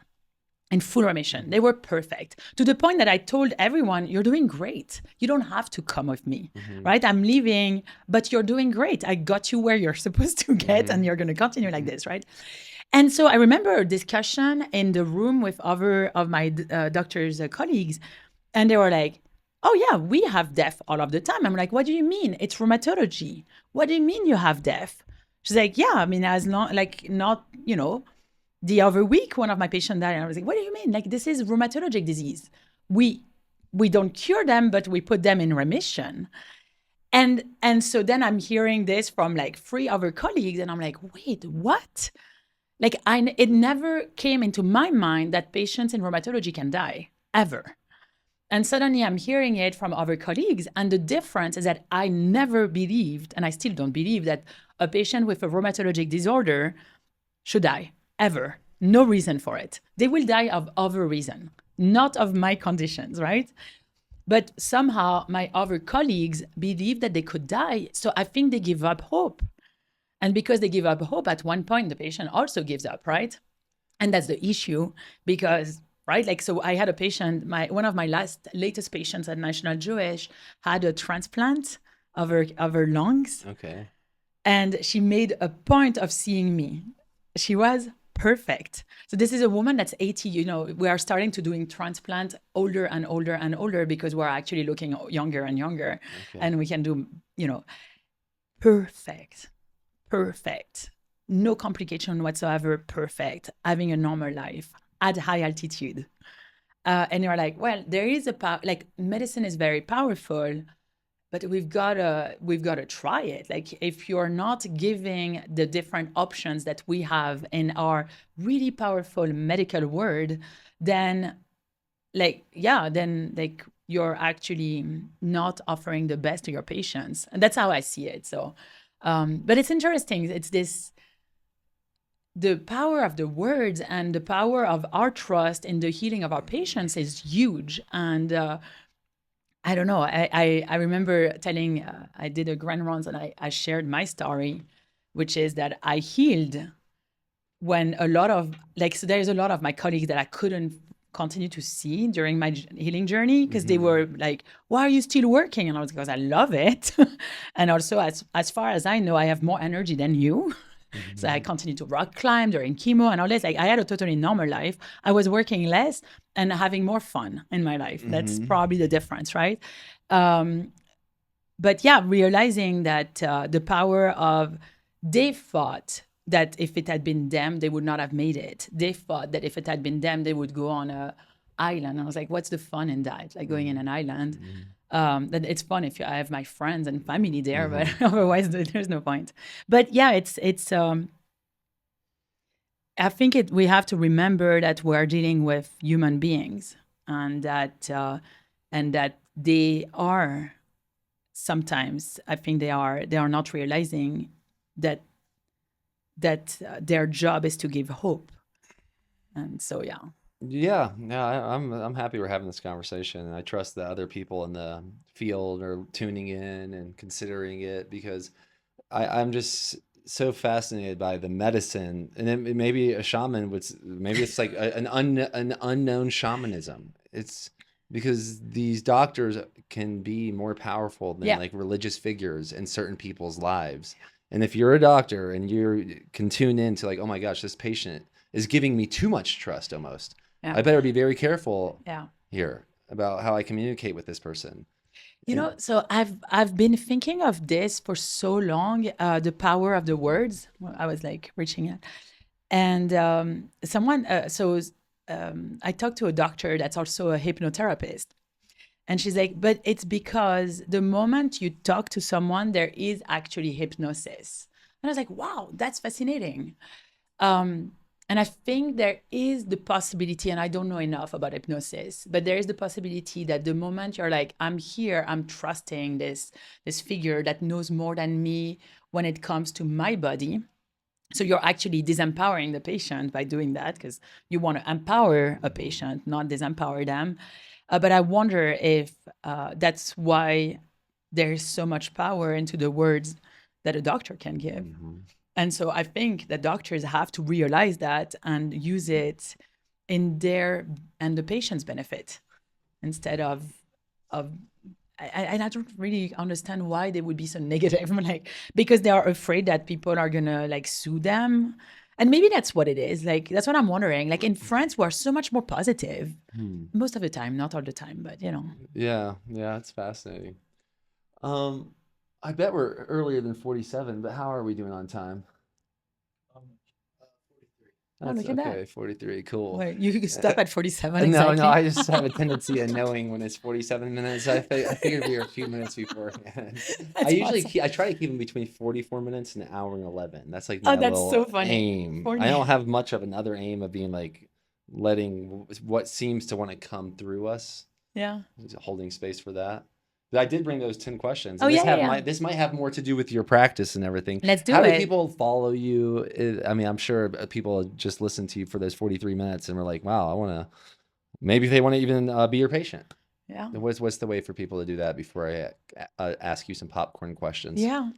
They were perfect, to the point that I told everyone, you're doing great. You don't have to come with me, right? I'm leaving, but you're doing great. I got you where you're supposed to get, and you're going to continue like this, right? And so I remember a discussion in the room with other of my doctor's colleagues, and they were like, oh yeah, we have death all of the time. I'm like, what do you mean? It's rheumatology. What do you mean you have death? She's like, yeah, I mean, as long, like, not, the other week, one of my patients died, and I was like, what do you mean? Like, this is rheumatologic disease. We don't cure them, but we put them in remission. And so then I'm hearing this from like 3 other colleagues, and I'm like, wait, what? Like, it never came into my mind that patients in rheumatology can die, ever. And suddenly I'm hearing it from other colleagues. And the difference is that I never believed, and I still don't believe, that a patient with a rheumatologic disorder should die. Ever. No reason for it. They will die of other reason, not of my conditions, right? But somehow my other colleagues believe that they could die. So I think they give up hope. And because they give up hope, at one point, the patient also gives up, right? And that's the issue because, right? Like, so I had a patient, one of my latest patients at National Jewish had a transplant of her lungs. Okay. And she made a point of seeing me. She was perfect. So this is a woman that's 80. You know, we are starting to doing transplant older and older and older because we're actually looking younger and younger. Okay. And we can do, perfect. No complication whatsoever, perfect. Having a normal life at high altitude. And you're like, well, there is a power, like medicine is very powerful, but we've gotta try it. Like if you're not giving the different options that we have in our really powerful medical world, then you're actually not offering the best to your patients. And that's how I see it. So but it's interesting. It's the power of the words and the power of our trust in the healing of our patients is huge. And I don't know. I remember telling, I did a grand rounds and I shared my story, which is that I healed when so there's a lot of my colleagues that I couldn't continue to see during my healing journey because they were like, why are you still working? And I was like, because I love it. And also, as far as I know, I have more energy than you. So I continued to rock climb during chemo and all this. Like I had a totally normal life. I was working less and having more fun in my life. That's probably the difference, right? But yeah, realizing that the power of, they thought that if it had been them, they would not have made it. They thought that if it had been them, they would go on a island. I was like, what's the fun in that? Like going in an island. That it's fun if I have my friends and family there, but otherwise there's no point. But yeah, it's I think we have to remember that we're dealing with human beings, and that they are sometimes, I think they are not realizing that their job is to give hope. And so Yeah, I'm happy we're having this conversation, and I trust that other people in the field are tuning in and considering it, because I'm just so fascinated by the medicine, and then maybe a shaman would, maybe it's like an unknown shamanism. It's because these doctors can be more powerful than like religious figures in certain people's lives. And if you're a doctor and you can tune in to like, oh my gosh, this patient is giving me too much trust almost. I better be very careful here about how I communicate with this person. So I've been thinking of this for so long, the power of the words. Well, I was like reaching out, and I talked to a doctor that's also a hypnotherapist, and she's like, but it's because the moment you talk to someone, there is actually hypnosis. And I was like, wow, that's fascinating. And I think there is the possibility, and I don't know enough about hypnosis, but there is the possibility that the moment you're like, I'm here, I'm trusting this figure that knows more than me when it comes to my body. So you're actually disempowering the patient by doing that, because you want to empower a patient, not disempower them. But I wonder if that's why there's so much power into the words that a doctor can give. And so I think that doctors have to realize that and use it in their and the patient's benefit, instead of I don't really understand why they would be so negative. Like, because they are afraid that people are gonna like sue them. And maybe that's what it is. Like, that's what I'm wondering. Like in France, we're so much more positive most of the time, not all the time, but Yeah, it's fascinating. I bet we're earlier than 47, but how are we doing on time? Look at okay, that. 43, cool. Wait, you could stop at 47 No, exactly. I just have a tendency of knowing when it's 47 minutes. I figured we were a few minutes beforehand. I try to keep them between 44 minutes and an hour and 11. That's like my that's little so funny. aim. I don't have much of another aim of being like letting what seems to want to come through us. Yeah. Holding space for that. But I did bring those 10 questions. Oh, This might have more to do with your practice and everything. Let's do How it. do people follow you? I mean, I'm sure people just listen to you for those 43 minutes and we're like, wow, maybe they want to even be your patient. Yeah. What's the way for people to do that before I ask you some popcorn questions? Yeah.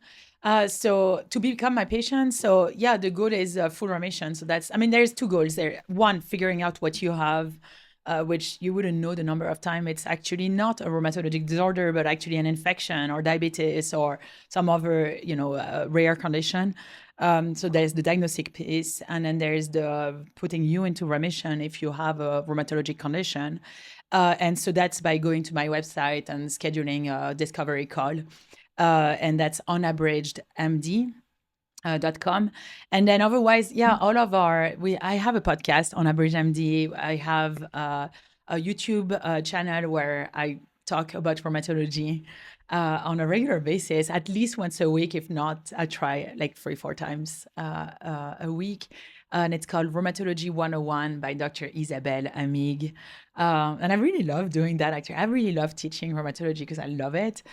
So to become my patient, so yeah, the goal is full remission. So that's, I mean, there's two goals there. One, figuring out what you have, which you wouldn't know the number of time. It's actually not a rheumatologic disorder, but actually an infection or diabetes or some other, rare condition. So there's the diagnostic piece, and then there's the putting you into remission if you have a rheumatologic condition. And so that's by going to my website and scheduling a discovery call. And that's UnabridgedMD.com. And then otherwise, yeah, all of I have a podcast on UnabridgedMD. I have a YouTube channel where I talk about rheumatology on a regular basis, at least once a week. If not, I try like 3-4 times a week. And it's called Rheumatology 101 by Dr. Isabelle Amigues. And I really love doing that, actually. I really love teaching rheumatology because I love it.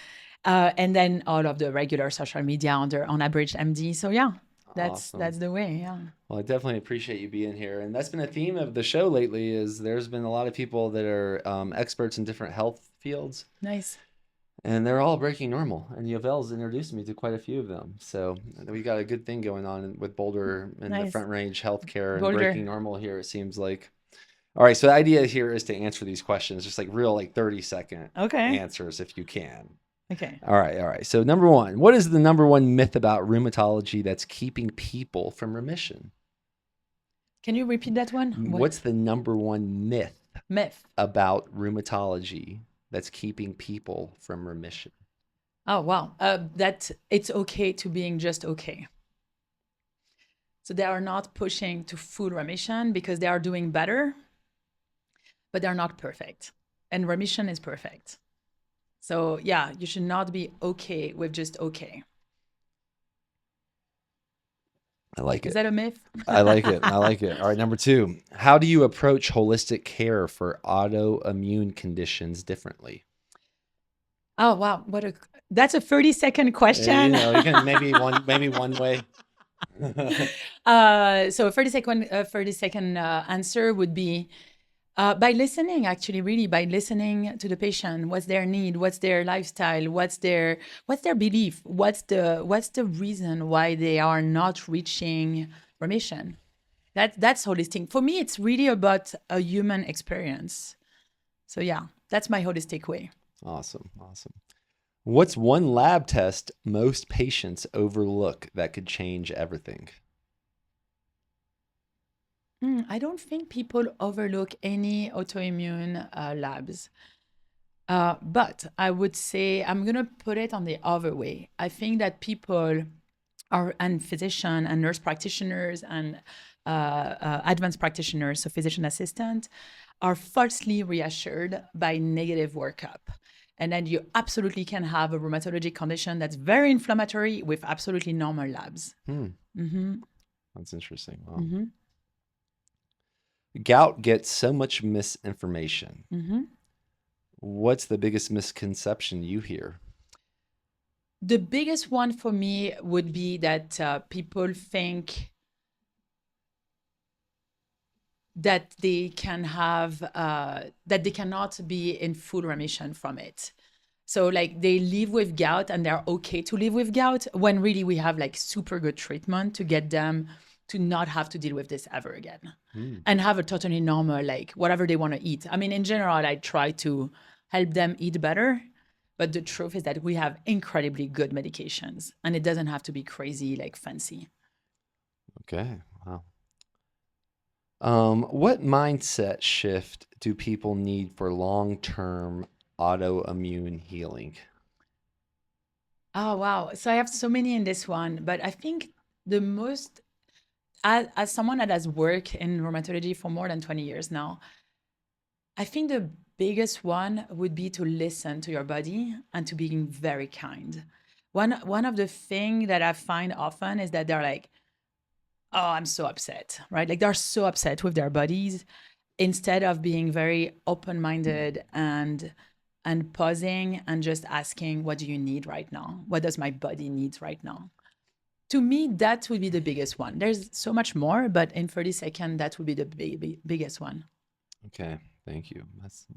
And then all of the regular social media on UnabridgedMD. So yeah, that's the way. Yeah. Well, I definitely appreciate you being here, and that's been a theme of the show lately. Is there's been a lot of people that are experts in different health fields. Nice. And they're all breaking normal, and Yovel's introduced me to quite a few of them. So we got a good thing going on with Boulder and the Front Range Healthcare and breaking normal here. It seems like. All right, so the idea here is to answer these questions, just like real 30-second answers if you can. Okay. All right. So number one, what is the number one myth about rheumatology that's keeping people from remission? Can you repeat that one? What's the number one myth about rheumatology that's keeping people from remission? Oh, wow. That it's okay to being just okay. So they are not pushing to full remission because they are doing better, but they're not perfect. And remission is perfect. So yeah, you should not be okay with just okay. I like it. Is that a myth? I like it. All right, number two. How do you approach holistic care for autoimmune conditions differently? Oh, wow. That's a 30-second question. You can maybe one way. So a 30-second answer would be by listening, actually, really by listening to the patient. What's their need? What's their lifestyle? What's their belief? What's the reason why they are not reaching remission? That's holistic. For me, it's really about a human experience. So yeah, that's my holistic way. Awesome. What's one lab test most patients overlook that could change everything? I don't think people overlook any autoimmune labs. But I would say I'm going to put it on the other way. I think that people and physician and nurse practitioners and advanced practitioners, so physician assistant, are falsely reassured by negative workup. And then you absolutely can have a rheumatologic condition that's very inflammatory with absolutely normal labs. That's interesting. Wow. Gout gets so much misinformation. What's the biggest misconception you hear? The biggest one for me would be that people think that they can have that they cannot be in full remission from it. So like they live with gout and they're okay to live with gout when really we have like super good treatment to get them to not have to deal with this ever again and have a totally normal, like whatever they want to eat. I mean, in general, I try to help them eat better. But the truth is that we have incredibly good medications and it doesn't have to be crazy, like fancy. Okay. Wow. What mindset shift do people need for long-term autoimmune healing? Oh, wow. So I have so many in this one, but I think the most, as someone that has worked in rheumatology for more than 20 years now, I think the biggest one would be to listen to your body and to being very kind. One of the things that I find often is that they're like, oh, I'm so upset, right? Like they're so upset with their bodies instead of being very open-minded and pausing and just asking, what do you need right now? What does my body need right now? To me, that would be the biggest one. There's so much more, but in 30 seconds, that would be the biggest one. Okay. Thank you.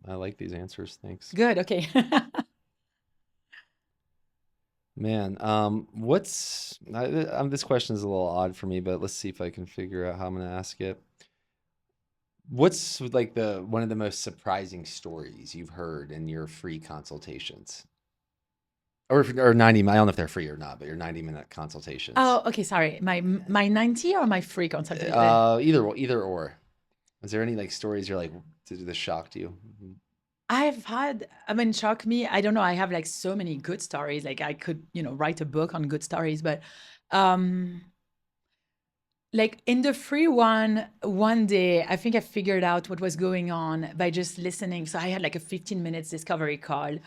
I like these answers. Thanks. Good. Okay. Man, this question is a little odd for me, but let's see if I can figure out how I'm going to ask it. What's like one of the most surprising stories you've heard in your free consultations? Or 90, I don't know if they're free or not, but your 90-minute consultations. Oh, okay. Sorry. My 90 or my free consultation? Either or. Is there any like stories you're like, this shocked you? Shock me. I don't know. I have like so many good stories. Like I could, write a book on good stories, but like in the free one day, I think I figured out what was going on by just listening. So I had like a 15 minutes discovery call.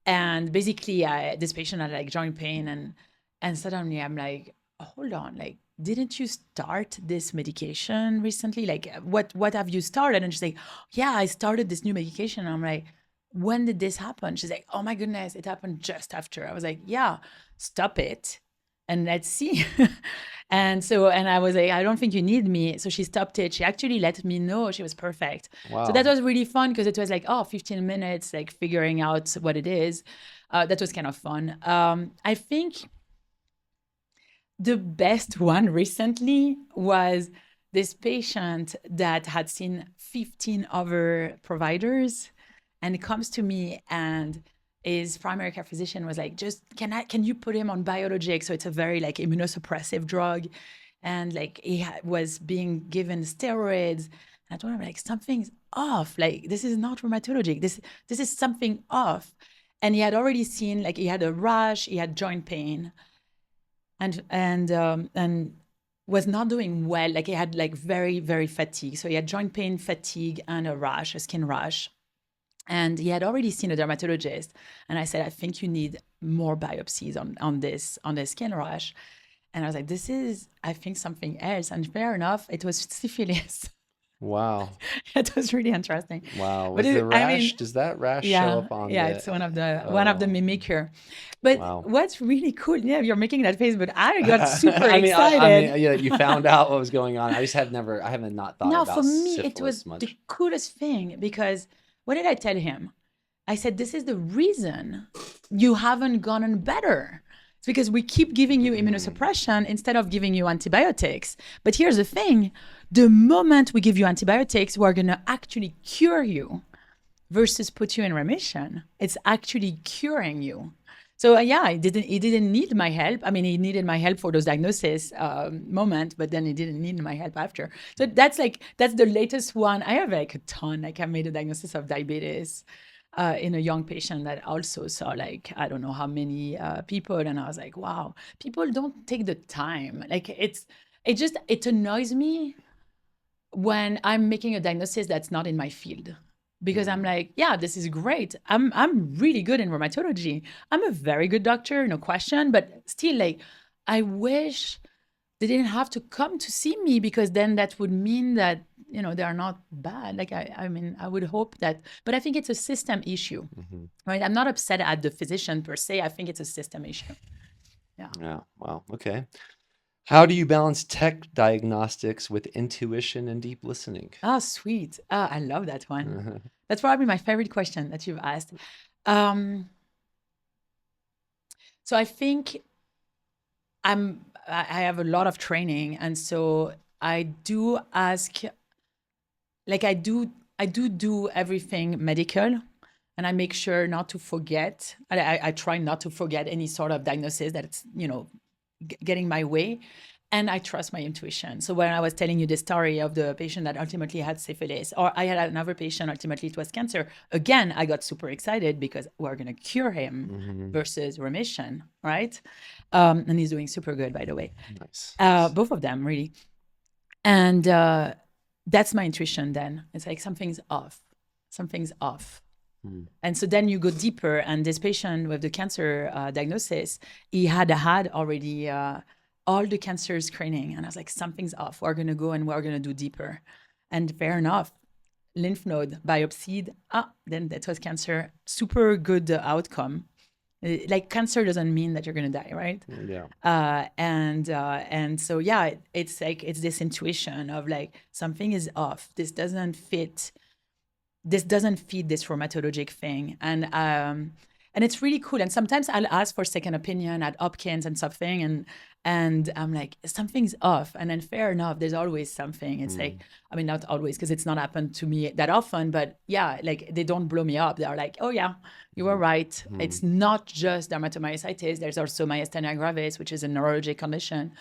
And basically, this patient had like joint pain, and suddenly I'm like, hold on, like, didn't you start this medication recently? Like, what have you started? And she's like, yeah, I started this new medication. And I'm like, when did this happen? She's like, oh my goodness, it happened just after. I was like, yeah, stop it and let's see. And I was like, I don't think you need me. So she stopped it. She actually let me know she was perfect. Wow. So that was really fun because it was like, 15 minutes, like figuring out what it is. That was kind of fun. I think the best one recently was this patient that had seen 15 other providers and comes to me, and his primary care physician was like, can you put him on biologic? So it's a very like immunosuppressive drug. And like he was being given steroids. And I told him like, something's off. Like this is not rheumatologic. This is something off. And he had already seen, like he had a rash, he had joint pain, and was not doing well. Like he had like very, very fatigue. So he had joint pain, fatigue, and a rash, a skin rash. And he had already seen a dermatologist. And I said, I think you need more biopsies on this skin rash. And I was like, this is, I think, something else. And fair enough, it was syphilis. Wow. It was really interesting. Wow. Does that rash show up on it's one of the mimicry. But wow. What's really cool, you're making that face, but I got super excited. You found out what was going on. I haven't not thought about for me, syphilis it was much. the coolest thing because what did I tell him? I said, this is the reason you haven't gotten better. It's because we keep giving you immunosuppression instead of giving you antibiotics. But here's the thing. The moment we give you antibiotics, we're going to actually cure you versus put you in remission. It's actually curing you. So he didn't need my help. I mean, he needed my help for those diagnosis moment, but then he didn't need my help after. So that's the latest one. I have like a ton. Like I made a diagnosis of diabetes in a young patient that also saw like, I don't know how many people. And I was like, wow, people don't take the time. Like it annoys me when I'm making a diagnosis that's not in my field. Because I'm like, yeah, this is great. I'm really good in rheumatology. I'm a very good doctor, no question. But still, like, I wish they didn't have to come to see me because then that would mean that, they are not bad. Like, I would hope that. But I think it's a system issue, right? I'm not upset at the physician per se. I think it's a system issue. Yeah. Yeah. Wow. Okay. How do you balance tech diagnostics with intuition and deep listening? Oh, sweet. I love that one. That's probably my favorite question that you've asked. So I think I have a lot of training. And so I do ask, like I do everything medical. And I make sure not to forget. I try not to forget any sort of diagnosis that's, getting my way, and I trust my intuition. So when I was telling you the story of the patient that ultimately had syphilis, or I had another patient, ultimately it was cancer, again, I got super excited because we're going to cure him versus remission, right? And he's doing super good, by the way. Nice. Both of them, really. And that's my intuition then. It's like something's off. And so then you go deeper, and this patient with the cancer diagnosis, he had already all the cancer screening. And I was like, something's off. We're going to go and we're going to do deeper. And fair enough, lymph node biopsied. Then that was cancer. Super good outcome. Like cancer doesn't mean that you're going to die, right? Yeah. And so, yeah, it's like, it's this intuition of like, something is off. This doesn't fit this doesn't fit this rheumatologic thing. And it's really cool. And sometimes I'll ask for second opinion at Hopkins and something, and I'm like, something's off. And then fair enough, there's always something. It's like, I mean, not always, because it's not happened to me that often, but yeah, like they don't blow me up. They're like, oh yeah, you were right. It's not just dermatomyositis. There's also myasthenia gravis, which is a neurologic condition.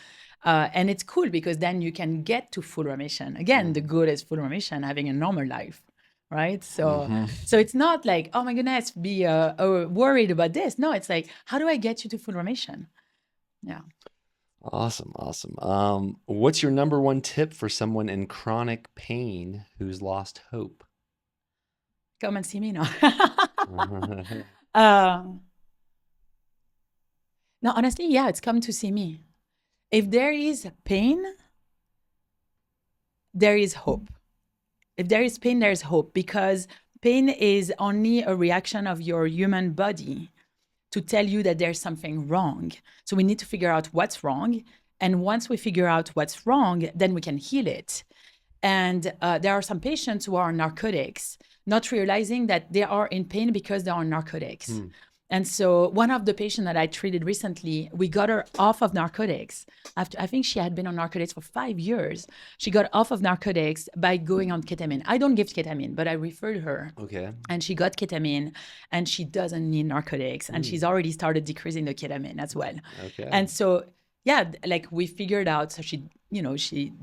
And it's cool because then you can get to full remission. Again, the goal is full remission, having a normal life. Right. So it's not like, oh my goodness, be worried about this. No, it's like, how do I get you to full remission? Yeah. Awesome. What's your number one tip for someone in chronic pain who's lost hope? Come and see me now. No, honestly, yeah, it's come to see me. If there is pain, there is hope. If there is pain, there's hope, because pain is only a reaction of your human body to tell you that there's something wrong. So we need to figure out what's wrong. And once we figure out what's wrong, then we can heal it. And there are some patients who are on narcotics, not realizing that they are in pain because they are on narcotics. And so one of the patients that I treated recently, we got her off of narcotics. After, I think she had been on narcotics for 5 years. She got off of narcotics by going on ketamine. I don't give ketamine, but I referred her. Okay. And she got ketamine, and she doesn't need narcotics. And she's already started decreasing the ketamine as well. Okay. And so, yeah, like we figured out, so she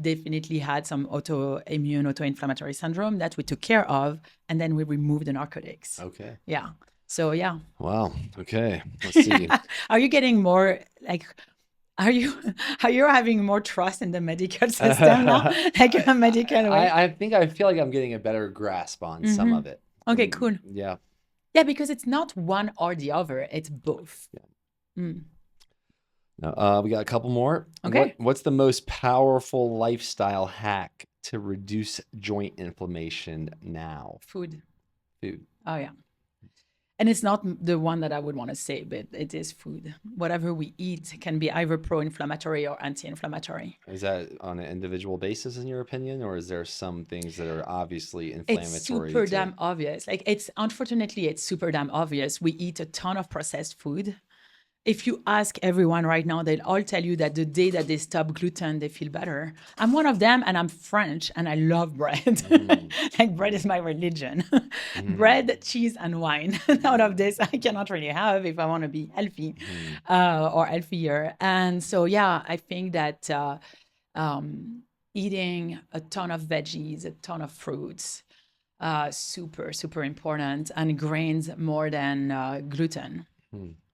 definitely had some autoinflammatory syndrome that we took care of. And then we removed the narcotics. Okay. Yeah. So, yeah. Wow. Okay. Let's see. Are you getting more like, are you having more trust in the medical system now? Like a medical way? I think I feel like I'm getting a better grasp on some of it. Okay, cool. Yeah. Yeah, because it's not one or the other, it's both. Yeah. Now, we got a couple more. Okay. What's the most powerful lifestyle hack to reduce joint inflammation now? Food. Food. Oh, yeah. And it's not the one that I would want to say, but it is food. Whatever we eat can be either pro-inflammatory or anti-inflammatory. Is that on an individual basis, in your opinion, or is there some things that are obviously inflammatory? It's super damn obvious. Like, unfortunately, it's super damn obvious. We eat a ton of processed food. If you ask everyone right now, they'll all tell you that the day that they stop gluten, they feel better. I'm one of them, and I'm French, and I love bread. Like, bread is my religion. Bread, cheese, and wine. Out of this, I cannot really have if I want to be healthy or healthier. And so, yeah, I think that eating a ton of veggies, a ton of fruits, super, super important, and grains more than gluten.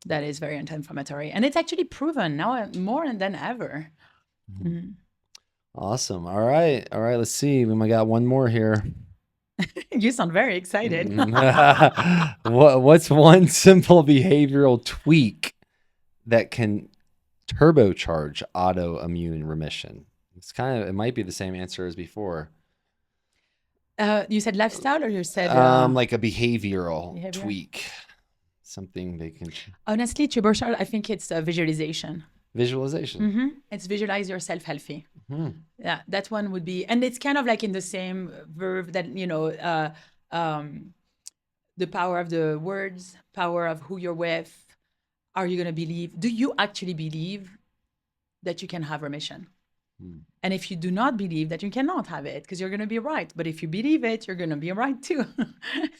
That is very anti-inflammatory. And it's actually proven now more than ever. Awesome. All right. Let's see. We might got one more here. You sound very excited. What's one simple behavioral tweak that can turbocharge autoimmune remission? It might be the same answer as before. You said lifestyle, or you said like a behavioral tweak. Something they can. Honestly, tuberculosis, I think it's visualization. Visualization. It's visualize yourself healthy. Yeah, that one would be, and it's kind of like in the same verb that, the power of the words, power of who you're with. Are you going to believe? Do you actually believe that you can have remission? And if you do not believe that, you cannot have it, because you're going to be right. But if you believe it, you're going to be right too.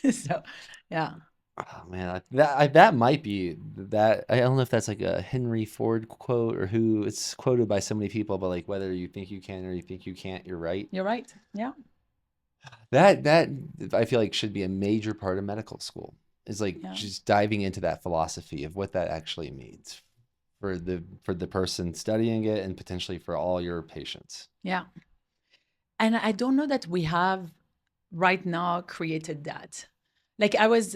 So, yeah. Oh man, that might be that. I don't know if that's like a Henry Ford quote or who it's quoted by so many people, but like, whether you think you can or you think you can't, you're right. You're right. Yeah. That I feel like should be a major part of medical school. Is like just diving into that philosophy of what that actually means for the person studying it and potentially for all your patients. Yeah. And I don't know that we have right now created that. Like I was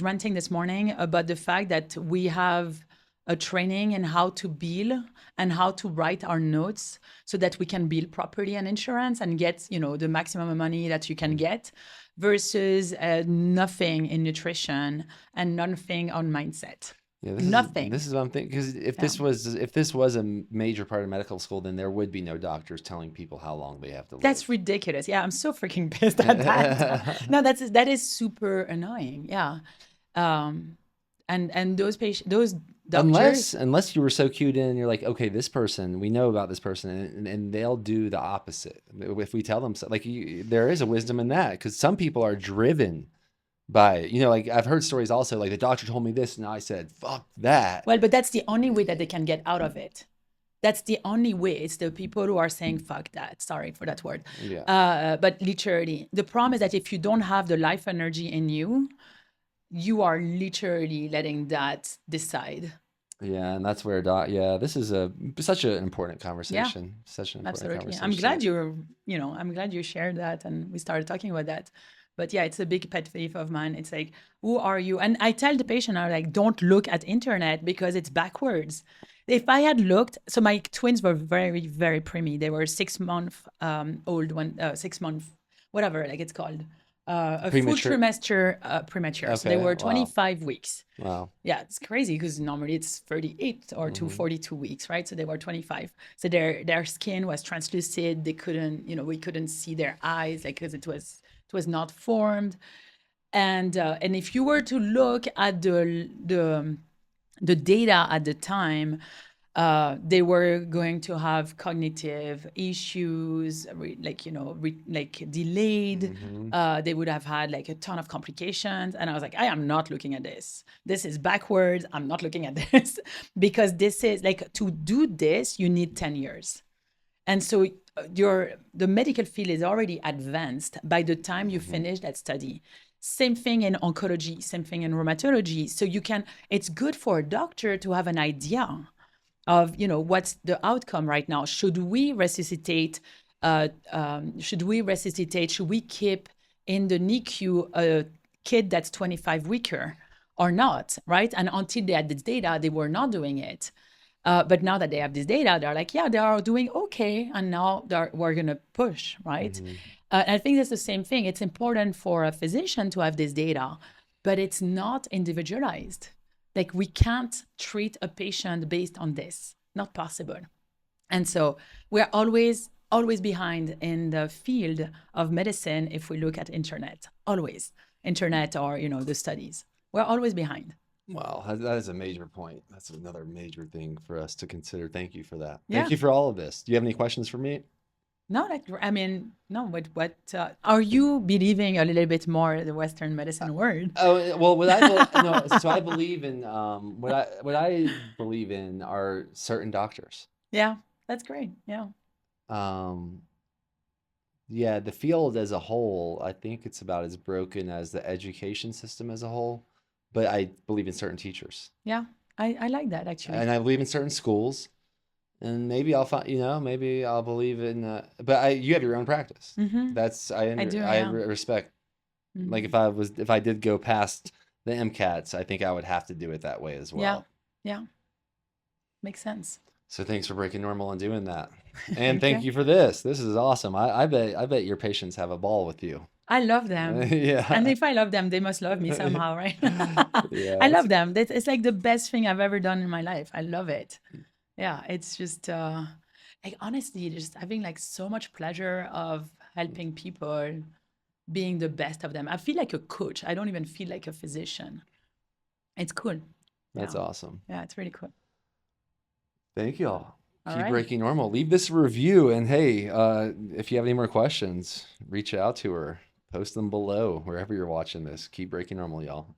ranting this morning about the fact that we have a training in how to bill and how to write our notes so that we can bill properly on insurance and get, the maximum money that you can get, versus nothing in nutrition and nothing on mindset. Yeah, Nothing. this is what I'm thinking. Because Yeah. if this was a major part of medical school, then there would be no doctors telling people how long they have to That's live. ridiculous. Yeah, I'm so freaking pissed at that. No, that is super annoying. Yeah. Um, and those doctors, Unless you were so cued in, you're like, okay, this person, we know about this person, and they'll do the opposite if we tell them so. Like there is a wisdom in that because some people are driven by it. Like I've heard stories also, like the doctor told me this, and I said, fuck that. well, but that's the only way that they can get out of it. That's the only way. It's the people who are saying fuck that. Sorry for that word. Yeah. But literally, the problem is that if you don't have the life energy in you, you are literally letting that decide. Yeah, and that's where this is such an important Yeah, conversation. Such an important absolutely. conversation. I'm glad you shared that and we started talking about that. But yeah, it's a big pet peeve of mine. It's like, who are you? And I tell the patient, I'm like, don't look at internet because it's backwards. If I had looked, so my twins were very, very preemie. They were 6 month old when 6 month, whatever, like it's called. A full Premature. trimester premature. So they Okay. were Wow. 25 weeks. Wow. Yeah, it's crazy because normally it's 38 or to 42 weeks, right? So they were 25. So their skin was translucid. They couldn't, we couldn't see their eyes, like because it was not formed. And if you were to look at the data at the time, they were going to have cognitive issues, like delayed. They would have had like a ton of complications. And I was like, I am not looking at this. This is backwards. I'm not looking at this because this is like, to do this, you need 10 years. And so the medical field is already advanced by the time you finish that study. Same thing in oncology, same thing in rheumatology. So it's good for a doctor to have an idea of what's the outcome right now. Should we resuscitate? Should we keep in the NICU a kid that's 25 weaker or not, right? And until they had this data, they were not doing it. But now that they have this data, they're like, yeah, they are doing okay, and now we're gonna push, right? And I think that's the same thing. It's important for a physician to have this data, but it's not individualized. Like we can't treat a patient based on this. Not possible. And so we're always behind in the field of medicine if we look at internet. Always. Internet or, the studies. We're always behind. Wow, that is a major point. That's another major thing for us to consider. Thank you for that. Yeah. Thank you for all of this. Do you have any questions for me? No, no. What are you believing a little bit more the Western medicine world? Oh well, so I believe in what I believe in are certain doctors. Yeah, that's great. Yeah. Yeah, the field as a whole, I think it's about as broken as the education system as a whole, but I believe in certain teachers. Yeah, I like that actually. And I believe in certain schools. And maybe I'll find, maybe I'll believe in, but you have your own practice. That's, I respect. Like if I did go past the MCATs, I think I would have to do it that way as well. Yeah. Makes sense. So thanks for breaking normal and doing that. And thank you for this. This is awesome. I bet your patients have a ball with you. I love them. Yeah. And if I love them, they must love me somehow, right? Yeah. I love them. It's like the best thing I've ever done in my life. I love it. Yeah, it's just like honestly, just having like so much pleasure of helping people, being the best of them. I feel like a coach. I don't even feel like a physician. It's cool. That's awesome. Yeah, it's really cool. Thank you all. Keep right. breaking normal. Leave this review, and hey, if you have any more questions, reach out to her. Post them below wherever you're watching this. Keep breaking normal, y'all.